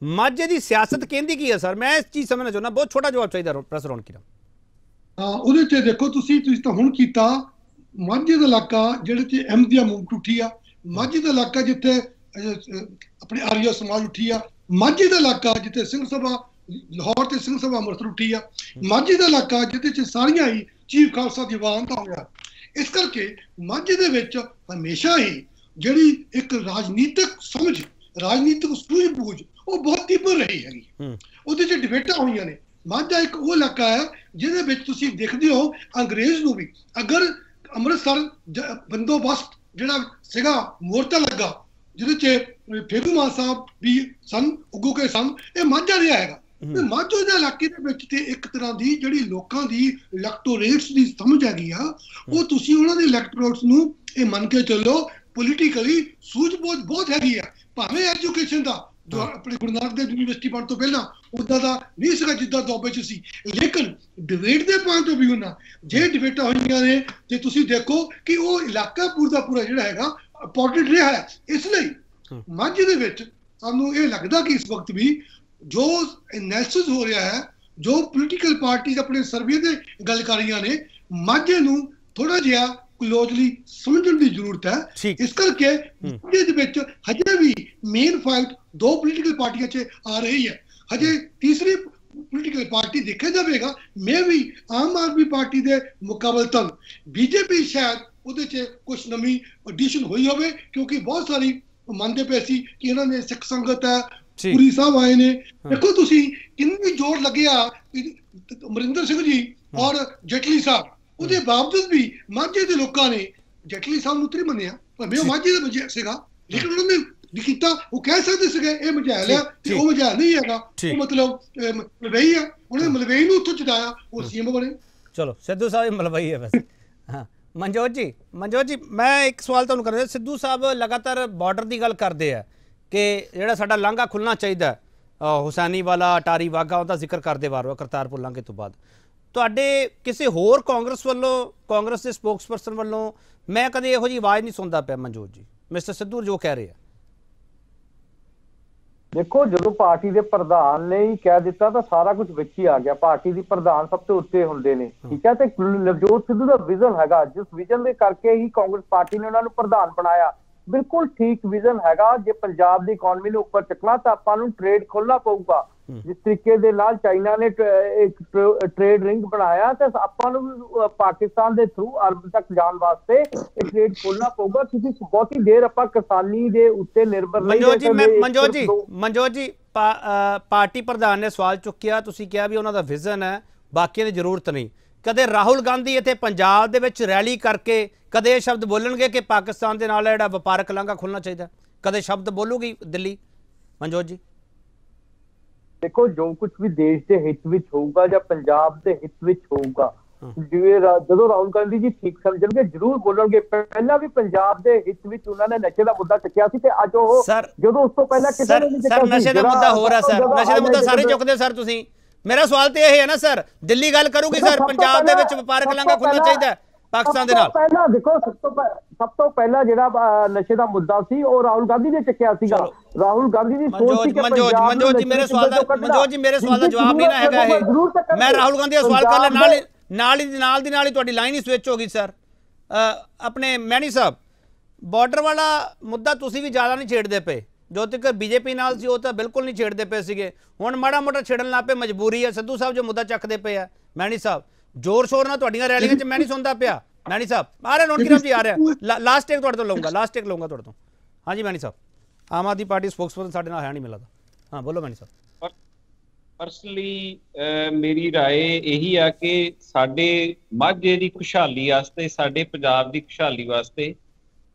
ਮਾਝੇ ਦੀ ਸਿਆਸਤ ਕਹਿੰਦੀ ਕੀ ਹੈ ਸਰ? ਮੈਂ ਇਸ ਚੀਜ਼ ਸਮਝਣਾ ਚਾਹੁੰਦਾ, ਬਹੁਤ ਛੋਟਾ ਜਵਾਬ ਚਾਹੀਦਾ ਪ੍ਰੈਸ ਰੌਣਕੀ ਨਾਲ। ਉਹਦੇ 'ਚ ਦੇਖੋ ਤੁਸੀਂ ਤਾਂ ਹੁਣ ਕੀਤਾ ਮਾਝੇ ਦਾ ਇਲਾਕਾ ਜਿਹੜੇ 'ਚ ਅਹਿਮਦੀਆ ਮੂਵਮੈਂਟ ਉੱਠੀ ਆ, ਮਾਝੇ ਦਾ ਇਲਾਕਾ ਜਿੱਥੇ ਆਪਣੇ ਆਰੀਆ ਸਮਾਜ ਉੱਠੀ ਆ, ਮਾਝੇ ਦਾ ਇਲਾਕਾ ਜਿੱਥੇ ਸਿੰਘ ਸਭਾ ਲਾਹੌਰ ਤੇ ਸਿੰਘ ਸਭਾ ਅੰਮ੍ਰਿਤਸਰ ਉੱਠੀ ਆ, ਮਾਝੇ ਦਾ ਇਲਾਕਾ ਜਿਹਦੇ 'ਚ ਸਾਰੀਆਂ ਹੀ ਚੀਫ ਖਾਲਸਾ ਦੀਵਾਨ ਦਾ ਹੋਇਆ। ਇਸ ਕਰਕੇ ਮਾਝੇ ਦੇ ਵਿੱਚ ਹਮੇਸ਼ਾ ਹੀ ਜਿਹੜੀ ਇੱਕ ਰਾਜਨੀਤਿਕ ਸਮਝ, ਰਾਜਨੀਤਿਕ ਸੂਝ-ਬੂਝ ਉਹ ਬਹੁਤ ਤੀਬਰ ਰਹੀ ਹੈਗੀ। ਉਹਦੇ 'ਚ ਡਿਬੇਟਾਂ ਹੋਈਆਂ ਨੇ। ਮਾਝਾ ਇੱਕ ਉਹ ਇਲਾਕਾ ਹੈ ਜਿਹਦੇ ਵਿੱਚ ਤੁਸੀਂ ਦੇਖਦੇ ਹੋ ਅੰਗਰੇਜ਼ ਨੂੰ ਵੀ ਅਗਰ ਅੰਮ੍ਰਿਤਸਰ ਬੰਦੋਬਸਤ ਜਿਹੜਾ ਸੀਗਾ ਮੋਰਚਾ ਲੱਗਾ ਜਿਹਦੇ 'ਚ ਫੇਰੂ ਮਾਨ ਸਾਹਿਬ ਵੀ ਸਨ, ਉੱਗੂ ਕੇ ਸਨ, ਇਹ ਮਾਝਾ ਰਿਹਾ ਹੈਗਾ। ਮਾਝੇ ਦੇ ਇਲਾਕੇ ਦੇ ਵਿੱਚ ਤੇ ਇੱਕ ਤਰ੍ਹਾਂ ਦੀ ਜਿਹੜੀ ਲੋਕਾਂ ਦੀ ਇਲੈਕਟੋਰੇਟਸ ਦੀ ਸਮਝ ਹੈਗੀ ਆ, ਉਹ ਤੁਸੀਂ ਉਹਨਾਂ ਦੇ ਇਲੈਕਟੋਰੇਟਸ ਨੂੰ ਇਹ ਮੰਨ ਕੇ ਚੱਲੋ ਪੋਲੀਟੀਕਲੀ ਸੂਝ-ਬੂਝ ਬਹੁਤ ਹੈਗੀ ਆ। ਭਾਵੇਂ ਐਜੂਕੇਸ਼ਨ ਦਾ ਜੋ ਆਪਣੇ ਗੁਰੂ ਨਾਨਕ ਦੇਵ ਯੂਨੀਵਰਸਿਟੀ ਬਣਨ ਤੋਂ ਪਹਿਲਾਂ ਉੱਦਾਂ ਦਾ ਨਹੀਂ ਸੀਗਾ ਜਿੱਦਾਂ ਦੁਆਬੇ 'ਚ ਸੀ, ਲੇਕਿਨ ਡਿਬੇਟ ਦੇ ਪੁਆਇੰਟ ਤੋਂ ਵੀ ਉਹਨਾਂ ਜੇ ਡਿਬੇਟਾਂ ਹੋਈਆਂ ਨੇ ਤੇ ਤੁਸੀਂ ਦੇਖੋ ਕਿ ਉਹ ਇਲਾਕਾ ਪੂਰਾ ਦਾ ਪੂਰਾ ਜਿਹੜਾ ਹੈਗਾ ਇੰਪੋਰਟੈਂਟ ਰਿਹਾ ਹੈ। ਇਸ ਲਈ ਮਾਝੇ ਦੇ ਵਿੱਚ ਸਾਨੂੰ ਇਹ ਲੱਗਦਾ ਕਿ ਇਸ ਵਕਤ ਵੀ ਜੋ ਐਨਾਲਿਸਿਸ ਹੋ ਰਿਹਾ ਹੈ, ਜੋ ਪੋਲੀਟੀਕਲ ਪਾਰਟੀਆਂ ਆਪਣੇ ਸਰਵੇ ਦੇ ਗੱਲ ਕਰ ਰਹੀਆਂ ਨੇ, ਮਾਝੇ ਨੂੰ ਥੋੜਾ ਜਿਹਾ ਕਲੋਜ਼ਲੀ ਸਮਝਣ ਦੀ ਜ਼ਰੂਰਤ ਹੈ। ਇਸ ਕਰਕੇ ਮਾਝੇ ਦੇ ਵਿੱਚ ਹਜੇ ਵੀ ਮੇਨ ਫਾਈਟ ਦੋ ਪੋਲੀਟੀਕਲ ਪਾਰਟੀਆਂ 'ਚ ਆ ਰਹੀ ਹੈ। ਹਜੇ ਤੀਸਰੀ ਪੋਲੀਟੀਕਲ ਪਾਰਟੀ ਦੇਖਿਆ ਜਾਵੇਗਾ, ਮੈਂ ਵੀ ਆਮ ਆਦਮੀ ਪਾਰਟੀ ਦੇ ਮੁਕਾਬਲਤਨ BJP ਸ਼ਾਇਦ ਉਹਦੇ 'ਚ ਕੁਝ ਨਵੀਂ ਐਡੀਸ਼ਨ ਹੋਈ ਹੋਵੇ, ਕਿਉਂਕਿ ਬਹੁਤ ਸਾਰੀ ਮੰਨਦੇ ਪਏ ਸੀ ਕਿ ਇਹਨਾਂ ਨੇ ਸਿੱਖ ਸੰਗਤ ਹੈ, ਪੁਰੀ ਸਾਹਿਬ ਆਏ ਨੇ। ਦੇਖੋ ਤੁਸੀਂ ਕਿੰਨੀ ਜ਼ੋਰ ਲੱਗਿਆ ਅਮਰਿੰਦਰ ਸਿੰਘ ਜੀ ਔਰ ਜੇਟਲੀ ਸਾਹਿਬ, ਉਹਦੇ ਬਾਵਜੂਦ ਵੀ ਮਾਝੇ ਦੇ ਲੋਕਾਂ ਨੇ ਜੇਟਲੀ ਸਾਹਿਬ ਨੂੰ ਨਹੀਂ ਮੰਨਿਆ, ਭਾਵੇਂ ਉਹ ਮਾਝੇ ਦਾ ਵਜ੍ਹਾ ਸੀਗਾ, ਲੇਕਿਨ ਉਹਨਾਂ ਨੇ ਕੀਤਾ। ਉਹ ਕਹਿ ਸਕਦੇ ਸੀਗੇ ਇਹ ਮਝੈਲ ਆ ਤੇ ਉਹ ਮਝੈਲ ਨਹੀਂ ਹੈਗਾ, ਉਹ ਮਤਲਬ ਮਲਵਈ ਆ, ਉਹਨੇ ਮਲਵਈ ਨੂੰ ਉੱਥੋਂ ਜਿਤਾਇਆ, ਉਹ ਸੀਐਮ ਬਣੇ। ਚਲੋ ਸਿੱਧੂ ਸਾਹਿਬ ਮਲਵਈ ਹੈ ਵੈਸੇ। ਹਾਂ ਮਨਜੋਤ ਜੀ ਮੈਂ ਇੱਕ ਸਵਾਲ ਤੁਹਾਨੂੰ ਕਰਦਾ। ਸਿੱਧੂ ਸਾਹਿਬ ਲਗਾਤਾਰ ਬਾਰਡਰ ਦੀ ਗੱਲ ਕਰਦੇ ਆ ਕਿ ਜਿਹੜਾ ਸਾਡਾ ਲਾਂਘਾ ਖੁੱਲ੍ਹਣਾ ਚਾਹੀਦਾ, ਹੁਸੈਨੀ ਵਾਲਾ, ਅਟਾਰੀ ਵਾਹਗਾ, ਉਹਦਾ ਜ਼ਿਕਰ ਕਰਦੇ ਵਾਰ-ਵਾਰ ਕਰਤਾਰਪੁਰ ਲਾਂਘੇ ਤੋਂ ਬਾਅਦ। ਤੁਹਾਡੇ ਕਿਸੇ ਹੋਰ ਕਾਂਗਰਸ ਵੱਲੋਂ, ਕਾਂਗਰਸ ਦੇ ਸਪੋਕਸਪਰਸਨ ਵੱਲੋਂ ਮੈਂ ਕਦੇ ਇਹੋ ਜਿਹੀ ਆਵਾਜ਼ ਨਹੀਂ ਸੁਣਦਾ ਪਿਆ ਮਨਜੋਤ ਜੀ, ਮਿਸਟਰ ਸਿੱਧੂ ਜੋ ਕਹਿ ਰਹੇ ਆ। ਦੇਖੋ ਜਦੋਂ ਪਾਰਟੀ ਦੇ ਪ੍ਰਧਾਨ ਨੇ ਹੀ ਕਹਿ ਦਿੱਤਾ ਤਾਂ ਸਾਰਾ ਕੁਝ ਵਿੱਚ ਹੀ ਆ ਗਿਆ। ਪਾਰਟੀ ਦੀ ਪ੍ਰਧਾਨ ਸਭ ਤੋਂ ਉੱਤੇ ਹੁੰਦੇ ਨੇ, ਠੀਕ ਹੈ। ਤੇ ਨਵਜੋਤ ਸਿੱਧੂ ਦਾ ਵਿਜ਼ਨ ਹੈਗਾ, ਜਿਸ ਵਿਜ਼ਨ ਦੇ ਕਰਕੇ ਹੀ ਕਾਂਗਰਸ ਪਾਰਟੀ ਨੇ ਉਹਨਾਂ ਨੂੰ ਪ੍ਰਧਾਨ ਬਣਾਇਆ। ਬਿਲਕੁਲ ਠੀਕ ਵਿਜ਼ਨ ਹੈਗਾ। ਜੇ ਪੰਜਾਬ ਦੀ ਇਕਨੋਮੀ ਨੂੰ ਉੱਪਰ ਚੱਕਣਾ ਤਾਂ ਆਪਾਂ ਨੂੰ ਟ੍ਰੇਡ ਖੋਲ੍ਹਣਾ ਪਊਗਾ। ਜਿਸ ਤਰੀਕੇ ਦੇ ਨਾਲ ਚਾਈਨਾ ਨੇ ਇੱਕ ਟ੍ਰੇਡ ਰਿੰਗ ਬਣਾਇਆ ਤੇ ਆਪਾਂ ਨੂੰ ਵੀ ਪਾਕਿਸਤਾਨ ਦੇ ਥਰੂ ਅਰਬ ਤੱਕ ਜਾਣ ਵਾਸਤੇ ਇਹ ਟ੍ਰੇਡ ਖੋਲ੍ਹਣਾ ਪਊਗਾ, ਕਿਉਂਕਿ ਬਹੁਤੀ ਦੇਰ ਆਪਾਂ ਕਿਸਾਨੀ ਦੇ ਉੱਤੇ ਨਿਰਭਰ ਨਹੀਂ ਰਹਿ ਸਕਦੇ। ਮਨਜੋਤ ਜੀ ਪਾਰਟੀ ਪ੍ਰਧਾਨ ਨੇ ਸਵਾਲ ਚੁੱਕਿਆ, ਤੁਸੀਂ ਕਿਹਾ ਵੀ ਉਹਨਾਂ ਦਾ ਵਿਜ਼ਨ ਹੈ, ਬਾਕੀਆਂ ਦੀ ਜ਼ਰੂਰਤ ਨਹੀਂ। ਕਦੇ ਰਾਹੁਲ ਗਾਂਧੀ ਇੱਥੇ ਪੰਜਾਬ ਦੇ ਵਿੱਚ ਰੈਲੀ ਕਰਕੇ ਕਦੇ ਇਹ ਸ਼ਬਦ ਬੋਲਣਗੇ ਕਿ ਪਾਕਿਸਤਾਨ ਦੇ ਨਾਲ ਜਿਹੜਾ ਵਪਾਰਕ ਲਾਂਘਾ ਖੁੱਲ੍ਹਣਾ ਚਾਹੀਦਾ? ਕਦੇ ਸ਼ਬਦ ਬੋਲੂਗੀ ਦਿੱਲੀ? ਮਨਜੋਤ ਜੀ ਦੇਖੋ, ਜੋ ਕੁਝ ਵੀ ਦੇਸ਼ ਦੇ ਹਿੱਤ ਵਿੱਚ ਹੋਊਗਾ ਜਾਂ ਪੰਜਾਬ ਦੇ ਹਿੱਤ ਵਿੱਚ ਹੋਊਗਾ, ਜਿਵੇਂ ਜਦੋਂ ਰਾਹੁਲ ਗਾਂਧੀ ਜੀ ਠੀਕ ਸਮਝਣਗੇ ਜ਼ਰੂਰ ਬੋਲਣਗੇ। ਪਹਿਲਾਂ ਵੀ ਪੰਜਾਬ ਦੇ ਹਿੱਤ ਵਿੱਚ ਉਹਨਾਂ ਨੇ ਨਸ਼ੇ ਦਾ ਮੁੱਦਾ ਚੱਕਿਆ ਸੀ ਤੇ ਅੱਜ ਉਹ ਜਦੋਂ ਉਸ ਤੋਂ ਪਹਿਲਾਂ ਸਰ ਨਸ਼ੇ ਦਾ ਮੁੱਦਾ ਹੋ ਰਿਹਾ, ਸਰ ਨਸ਼ੇ ਦਾ ਮੁੱਦਾ ਸਾਰੇ ਚੁੱਕਦੇ ਸਰ ਤੁਸੀਂ। ਮੇਰਾ ਸਵਾਲ ਤੇ ਇਹ ਹੈ ਨਾ ਸਰ, ਦਿੱਲੀ ਗੱਲ ਕਰੂਗੀ ਸਰ ਪੰਜਾਬ ਦੇ ਵਿੱਚ ਵਪਾਰਕ ਲਾਂਘਾ ਖੁੱਲ੍ਹਣਾ ਚਾਹੀਦਾ ਪਾਕਿਸਤਾਨ ਦੇ ਨਾਲ? ਪਹਿਲਾਂ ਦੇਖੋ, ਸਭ ਤੋਂ ਪਹਿਲਾਂ ਜਿਹੜਾ ਨਸ਼ੇ ਦਾ ਮੁੱਦਾ ਸੀ ਉਹ ਰਾਹੁਲ ਗਾਂਧੀ ਨੇ ਚੱਕਿਆ ਸੀਗਾ। ਰਾਹੁਲ ਗਾਂਧੀ ਦੀ ਸੋਚ ਸੀ ਕਿ ਮਨਜੋਤ ਜੀ ਮੇਰੇ ਸਵਾਲ ਦਾ ਜਵਾਬ ਹੀ ਨਾ ਹੈਗਾ ਇਹ। ਮੈਂ ਰਾਹੁਲ ਗਾਂਧੀ ਦਾ ਸਵਾਲ ਕਰ ਲਿਆ, ਨਾਲ ਦੀ ਨਾਲ ਹੀ ਤੁਹਾਡੀ ਲਾਈਨ ਹੀ ਸਵਿਚ ਹੋ ਗਈ ਸਰ। ਆਪਣੇ ਮੈਣੀ ਸਾਹਿਬ, ਬਾਰਡਰ ਵਾਲਾ ਮੁੱਦਾ ਤੁਸੀਂ ਵੀ ਜ਼ਿਆਦਾ ਨਹੀਂ ਛੇੜਦੇ ਪਏ, ਜੋ ਤੱਕ ਬੀਜੇਪੀ ਨਾਲ ਸੀ ਉਹ ਤਾਂ ਬਿਲਕੁਲ ਨਹੀਂ ਛੇੜਦੇ ਪਏ ਸੀਗੇ, ਹੁਣ ਮਾੜਾ ਮੋਟਾ ਛੇੜਨ ਲੱਗ ਪਏ, ਮਜਬੂਰੀ ਹੈ। ਸਿੱਧੂ ਸਾਹਿਬ ਜੋ ਮੁੱਦਾ ਚੱਕਦੇ ਪਏ ਆ, ਮੈਣੀ ਸਾਹਿਬ ਜ਼ੋਰ ਸ਼ੋਰ ਨਾਲ ਤੁਹਾਡੀਆਂ ਰੈਲੀਆਂ 'ਚ ਮੈਂ ਨਹੀਂ ਸੁਣਦਾ ਪਿਆ। ਮੈਣੀ ਸਾਹਿਬ ਆ ਰਿਹਾ, ਨੋਟ ਜੀ ਆ ਰਿਹਾ, ਲਾਸਟ ਟੇਕ ਤੁਹਾਡੇ ਤੋਂ ਲਊਂਗਾ, ਤੁਹਾਡੇ ਤੋਂ। ਹਾਂਜੀ ਮੈਣੀ ਸਾਹਿਬ, ਆਮ ਆਦਮੀ ਪਾਰਟੀ ਸਪੋਕਸਪਰਸਨ ਸਾਡੇ ਨਾਲ ਹੈ ਨਹੀਂ ਮਿਲਦਾ। ਹਾਂ ਬੋਲੋ ਮੈਣੀ ਸਾਹਿਬ। ਪਰਸਨਲੀ ਮੇਰੀ ਰਾਏ ਇਹੀ ਆ ਕਿ ਸਾਡੇ ਮਾਝੇ ਦੀ ਖੁਸ਼ਹਾਲੀ ਵਾਸਤੇ, ਸਾਡੇ ਪੰਜਾਬ ਦੀ ਖੁਸ਼ਹਾਲੀ ਵਾਸਤੇ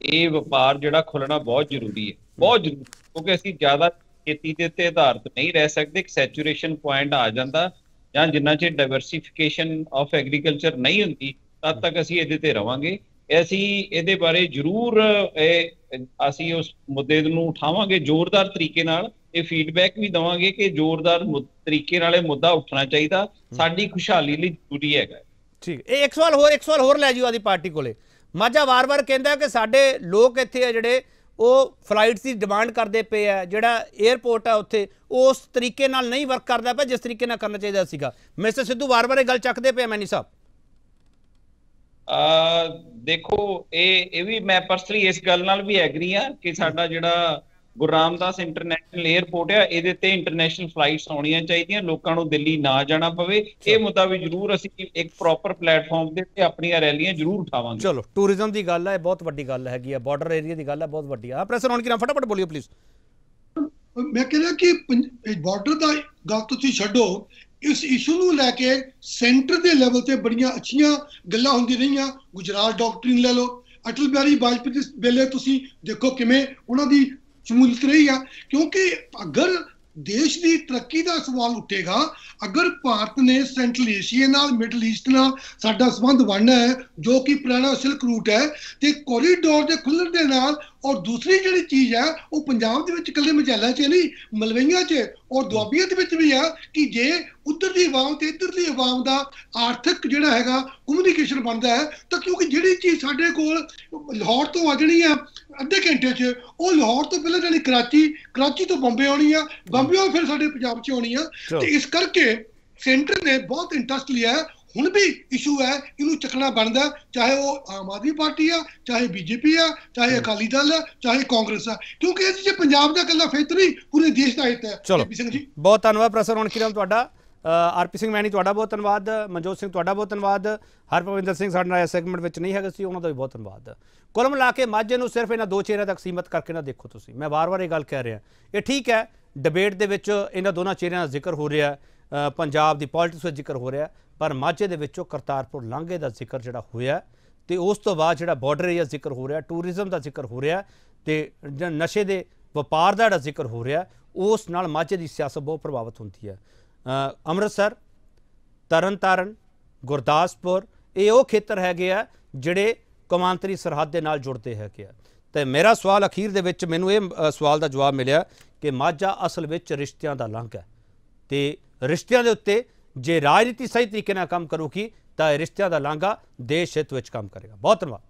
ਇਹ ਵਪਾਰ ਜਿਹੜਾ ਖੁੱਲਣਾ ਬਹੁਤ ਜ਼ਰੂਰੀ ਹੈ, ਬਹੁਤ ਜ਼ਰੂਰੀ, ਕਿਉਂਕਿ ਅਸੀਂ ਜ਼ਿਆਦਾ ਖੇਤੀ ਦੇ ਉੱਤੇ ਆਧਾਰਿਤ ਨਹੀਂ ਰਹਿ ਸਕਦੇ। ਇੱਕ ਸੈਚੂਰੇਸ਼ਨ ਪੁਆਇੰਟ ਆ ਜਾਂਦਾ, ਜਾਂ ਜਿੰਨਾ ਚਿਰ ਡਾਇਵਰਸੀਫਿਕੇਸ਼ਨ ਆਫ ਐਗਰੀਕਲਚਰ ਨਹੀਂ ਹੁੰਦੀ ਤਦ ਤੱਕ ਅਸੀਂ ਇਹਦੇ ਤੇ ਰਵਾਂਗੇ। ਅਸੀਂ ਇਹਦੇ ਬਾਰੇ ਜ਼ਰੂਰ ਅਸੀਂ ਉਸ ਮੁੱਦੇ ਨੂੰ ਉਠਾਵਾਂਗੇ ਜ਼ੋਰਦਾਰ ਤਰੀਕੇ ਨਾਲ। ਇਹ ਫੀਡਬੈਕ ਵੀ ਦੇਵਾਂਗੇ ਕਿ ਜ਼ੋਰਦਾਰ ਤਰੀਕੇ ਨਾਲ ਇਹ ਮੁੱਦਾ ਉੱਠਣਾ ਚਾਹੀਦਾ, ਸਾਡੀ ਖੁਸ਼ਹਾਲੀ ਲਈ ਜ਼ਰੂਰੀ ਹੈਗਾ। ਠੀਕ, ਇਹ ਇੱਕ ਸਵਾਲ ਹੋਰ ਲੈ ਜਿਓ ਆਦੀ ਪਾਰਟੀ ਕੋਲੇ। ਮਾਝਾ ਵਾਰ-ਵਾਰ ਕਹਿੰਦਾ ਕਿ ਸਾਡੇ ਲੋਕ ਇੱਥੇ ਆ ਜਿਹੜੇ ਉਹ ਫਲਾਈਟਸ ਦੀ ਡਿਮਾਂਡ ਕਰਦੇ ਪਏ ਆ, ਜਿਹੜਾ 에ਅਰਪੋਰਟ ਆ ਉੱਥੇ ਉਸ ਤਰੀਕੇ ਨਾਲ ਨਹੀਂ ਵਰਕ ਕਰਦਾ ਪਿਆ ਜਿਸ ਤਰੀਕੇ ਨਾਲ ਕਰਨਾ ਚਾਹੀਦਾ ਸੀਗਾ। ਮਿਸਟਰ ਸਿੱਧੂ ਵਾਰ-ਵਾਰ ਇਹ ਗੱਲ ਚੱਕਦੇ ਪਏ ਮੈਨੀ ਸਾਹਿਬ। ਦੇਖੋ, ਇਹ ਵੀ ਮੈਂ ਪਰਸਨਲੀ ਇਸ ਗੱਲ ਨਾਲ ਵੀ ਐਗਰੀ ਆ ਕਿ ਸਾਡਾ ਜਿਹੜਾ ਗੁਰੂ ਰਾਮਦਾਸ ਇੰਟਰਨੈਸ਼ਨਲ 에ਅਰਪੋਰਟ ਆ, ਇਹਦੇ ਤੇ ਇੰਟਰਨੈਸ਼ਨਲ ਫਲਾਈਟਸ ਆਉਣੀਆਂ ਚਾਹੀਦੀਆਂ, ਲੋਕਾਂ ਨੂੰ ਦਿੱਲੀ ਨਾ ਜਾਣਾ ਪਵੇ। ਇਹ ਮੁੱਦਾ ਵੀ ਜ਼ਰੂਰ ਅਸੀਂ ਇੱਕ ਪ੍ਰੋਪਰ ਪਲੇਟਫਾਰਮ ਦੇ ਉੱਤੇ ਆਪਣੀਆਂ ਰੈਲੀਆਂ ਜ਼ਰੂਰ ਉਠਾਵਾਂਗੇ। ਚਲੋ, ਟੂਰਿਜ਼ਮ ਦੀ ਗੱਲ ਹੈ, ਬਹੁਤ ਵੱਡੀ ਗੱਲ ਹੈਗੀ ਆ, ਬਾਰਡਰ ਏਰੀਆ ਦੀ ਗੱਲ ਹੈ, ਬਹੁਤ ਵੱਡੀ ਆ। ਪ੍ਰੈਸਰ ਹੁਣ ਕੀ ਨਾਮ, ਫਟਾਫਟ ਬੋਲਿਓ ਪਲੀਜ਼। ਮੈਂ ਕਹਿੰਦਾ ਕਿ ਬਾਰਡਰ ਦਾ ਗੱਲ ਤੁਸੀਂ ਛੱਡੋ, ਇਸ ਇਸ਼ੂ ਨੂੰ ਲੈ ਕੇ ਸੈਂਟਰ ਦੇ ਲੈਵਲ ਤੇ ਬੜੀਆਂ ਅੱਛੀਆਂ ਗੱਲਾਂ ਹੁੰਦੀਆਂ ਰਹੀਆਂ। ਗੁਜਰਾਤ ਡਾਕਟਰੀਨ ਲੈ ਲਓ, ਅਟਲ ਬਿਹਾਰੀ ਵਾਜਪੇਈ ਦੇ ਵੇਲੇ ਤੁਸੀਂ ਦੇਖੋ ਕਿਵੇਂ ਉਹਨਾਂ ਦੀ ਸ਼ਮੂਲੀਅਤ ਰਹੀ ਆ। ਕਿਉਂਕਿ ਅਗਰ ਦੇਸ਼ ਦੀ ਤਰੱਕੀ ਦਾ ਸਵਾਲ ਉੱਠੇਗਾ, ਅਗਰ ਭਾਰਤ ਨੇ ਸੈਂਟਰਲ ਏਸ਼ੀਆ ਨਾਲ, ਮਿਡਲ ਈਸਟ ਨਾਲ ਸਾਡਾ ਸੰਬੰਧ ਬਣਨਾ ਹੈ ਜੋ ਕਿ ਪੁਰਾਣਾ ਸਿਲਕ ਰੂਟ ਹੈ, ਤੇ ਕੋਰੀਡੋਰ ਦੇ ਖੁੱਲ੍ਹਣ ਦੇ ਨਾਲ, ਔਰ ਦੂਸਰੀ ਜਿਹੜੀ ਚੀਜ਼ ਹੈ ਉਹ ਪੰਜਾਬ ਦੇ ਵਿੱਚ ਇਕੱਲੇ ਮਚੈਲਾਂ 'ਚ ਨਹੀਂ, ਮਲਵਈਆਂ 'ਚ ਔਰ ਦੁਆਬੀਆਂ ਦੇ ਵਿੱਚ ਵੀ ਆ ਕਿ ਜੇ ਉੱਧਰ ਦੀ ਆਵਾਮ ਤੇ ਇੱਧਰ ਦੀ ਆਵਾਮ ਦਾ ਆਰਥਿਕ ਜਿਹੜਾ ਹੈਗਾ ਕਮਿਊਨੀਕੇਸ਼ਨ ਬਣਦਾ ਹੈ, ਤਾਂ ਕਿਉਂਕਿ ਜਿਹੜੀ ਚੀਜ਼ ਸਾਡੇ ਕੋਲ ਲਾਹੌਰ ਤੋਂ ਆ ਜਾਣੀ ਆ ਅੱਧੇ ਘੰਟੇ 'ਚ, ਉਹ ਲਾਹੌਰ ਤੋਂ ਪਹਿਲਾਂ ਜਾਣੀ ਕਰਾਚੀ ਤੋਂ ਬੰਬੇ ਆਉਣੀ ਆ, ਬੰਬੇੋਂ ਫਿਰ ਸਾਡੇ ਪੰਜਾਬ 'ਚ ਆਉਣੀ ਆ। ਤੇ ਇਸ ਕਰਕੇ ਸੈਂਟਰ ਨੇ ਬਹੁਤ ਇੰਟਰਸਟ ਲਿਆ। ਹੁਣ ਵੀ ਇਸ਼ੂ ਹੈ, ਇਹਨੂੰ ਚੱਕਣਾ ਬਣਦਾ, ਚਾਹੇ ਉਹ ਆਮ ਆਦਮੀ ਪਾਰਟੀ ਆ, ਚਾਹੇ ਬੀਜੇਪੀ ਆ, ਚਾਹੇ ਅਕਾਲੀ ਦਲ ਆ, ਚਾਹੇ ਕਾਂਗਰਸ ਆ, ਕਿਉਂਕਿ ਇਹ ਜੇ ਪੰਜਾਬ ਦਾ ਇਕੱਲਾ ਫੇਤ ਨਹੀਂ, ਪੂਰੇ ਦੇਸ਼ ਦਾ ਹਿੱਤ ਹੈ। ਚਲੋ ਜੀ, ਬਹੁਤ ਧੰਨਵਾਦ ਪ੍ਰੋਫੈਸਰ ਰੌਣਕੀਰਾਮ ਤੁਹਾਡਾ। ਆਰਪੀ ਸਿੰਘ ਮੈਣੀ ਤੁਹਾਡਾ ਬਹੁਤ ਧੰਨਵਾਦ। ਮਨਜੋਤ ਸਿੰਘ ਤੁਹਾਡਾ ਬਹੁਤ ਧੰਨਵਾਦ। ਹਰਪਵਿੰਦਰ ਸਿੰਘ ਸਾਡੇ ਨਾਲ ਇਸ ਸੈਗਮੈਂਟ ਵਿੱਚ ਨਹੀਂ ਹੈਗੇ ਸੀ, ਉਹਨਾਂ ਦਾ ਵੀ ਬਹੁਤ ਧੰਨਵਾਦ। ਕੁੱਲ ਮਿਲਾ ਕੇ ਮਾਝੇ ਨੂੰ ਸਿਰਫ ਇਹਨਾਂ ਦੋ ਚਿਹਰਿਆਂ ਤੱਕ ਸੀਮਤ ਕਰਕੇ ਨਾ ਦੇਖੋ ਤੁਸੀਂ। ਮੈਂ ਵਾਰ-ਵਾਰ ਇਹ ਗੱਲ ਕਹਿ ਰਿਹਾ, ਇਹ ਠੀਕ ਹੈ ਡਿਬੇਟ ਦੇ ਵਿੱਚ ਇਹਨਾਂ ਦੋਨਾਂ ਚਿਹਰਿਆਂ ਦਾ ਜ਼ਿਕਰ ਹੋ ਰਿਹਾ, ਪੰਜਾਬ ਦੀ ਪੋਲਿਟਿਕਸ ਵਿੱਚ ਜ਼ਿਕਰ ਹੋ ਰਿਹਾ, ਪਰ ਮਾਝੇ ਦੇ ਵਿੱਚੋਂ ਕਰਤਾਰਪੁਰ ਲਾਂਘੇ ਦਾ ਜ਼ਿਕਰ ਜਿਹੜਾ ਹੋਇਆ, ਤੇ ਉਸ ਤੋਂ ਬਾਅਦ ਜਿਹੜਾ ਬਾਰਡਰ ਏਰੀਆ ਜ਼ਿਕਰ ਹੋ ਰਿਹਾ, ਟੂਰਿਜ਼ਮ ਦਾ ਜ਼ਿਕਰ ਹੋ ਰਿਹਾ, ਤੇ ਨਸ਼ੇ ਦੇ ਵਪਾਰ ਦਾ ਜਿਹੜਾ ਜ਼ਿਕਰ ਹੋ ਰਿਹਾ, ਉਸ ਨਾਲ ਮਾਝੇ ਦੀ ਸਿਆਸਤ ਬਹੁਤ ਪ੍ਰਭਾਵਿਤ ਹੁੰਦੀ ਹੈ। ਅੰਮ੍ਰਿਤਸਰ, ਤਰਨਤਾਰਨ, ਗੁਰਦਾਸਪੁਰ ਇਹ ਉਹ ਖੇਤਰ ਹੈਗੇ ਆ ਜਿਹੜੇ ਕੌਮਾਂਤਰੀ ਸਰਹੱਦ ਦੇ ਨਾਲ ਜੁੜਦੇ ਹੈਗੇ ਆ। ਤੇ ਮੇਰਾ ਸਵਾਲ ਅਖੀਰ ਦੇ ਵਿੱਚ ਮੈਨੂੰ ਇਹ ਸਵਾਲ ਦਾ ਜਵਾਬ ਮਿਲਿਆ ਕਿ ਮਾਝਾ ਅਸਲ ਵਿੱਚ ਰਿਸ਼ਤਿਆਂ ਦਾ ਲਾਂਘਾ ਹੈ, ਤੇ ਰਿਸ਼ਤਿਆਂ ਦੇ ਉੱਤੇ ਜੇ ਰਾਜਨੀਤੀ ਸਹੀ ਤਰੀਕੇ ਨਾਲ ਕੰਮ ਕਰੂਗੀ ਤਾਂ ਇਹ ਰਿਸ਼ਤਿਆਂ ਦਾ ਲਾਂਘਾ ਦੇਸ਼ ਹਿੱਤ ਵਿੱਚ ਕੰਮ ਕਰੇਗਾ। ਬਹੁਤ ਧੰਨਵਾਦ।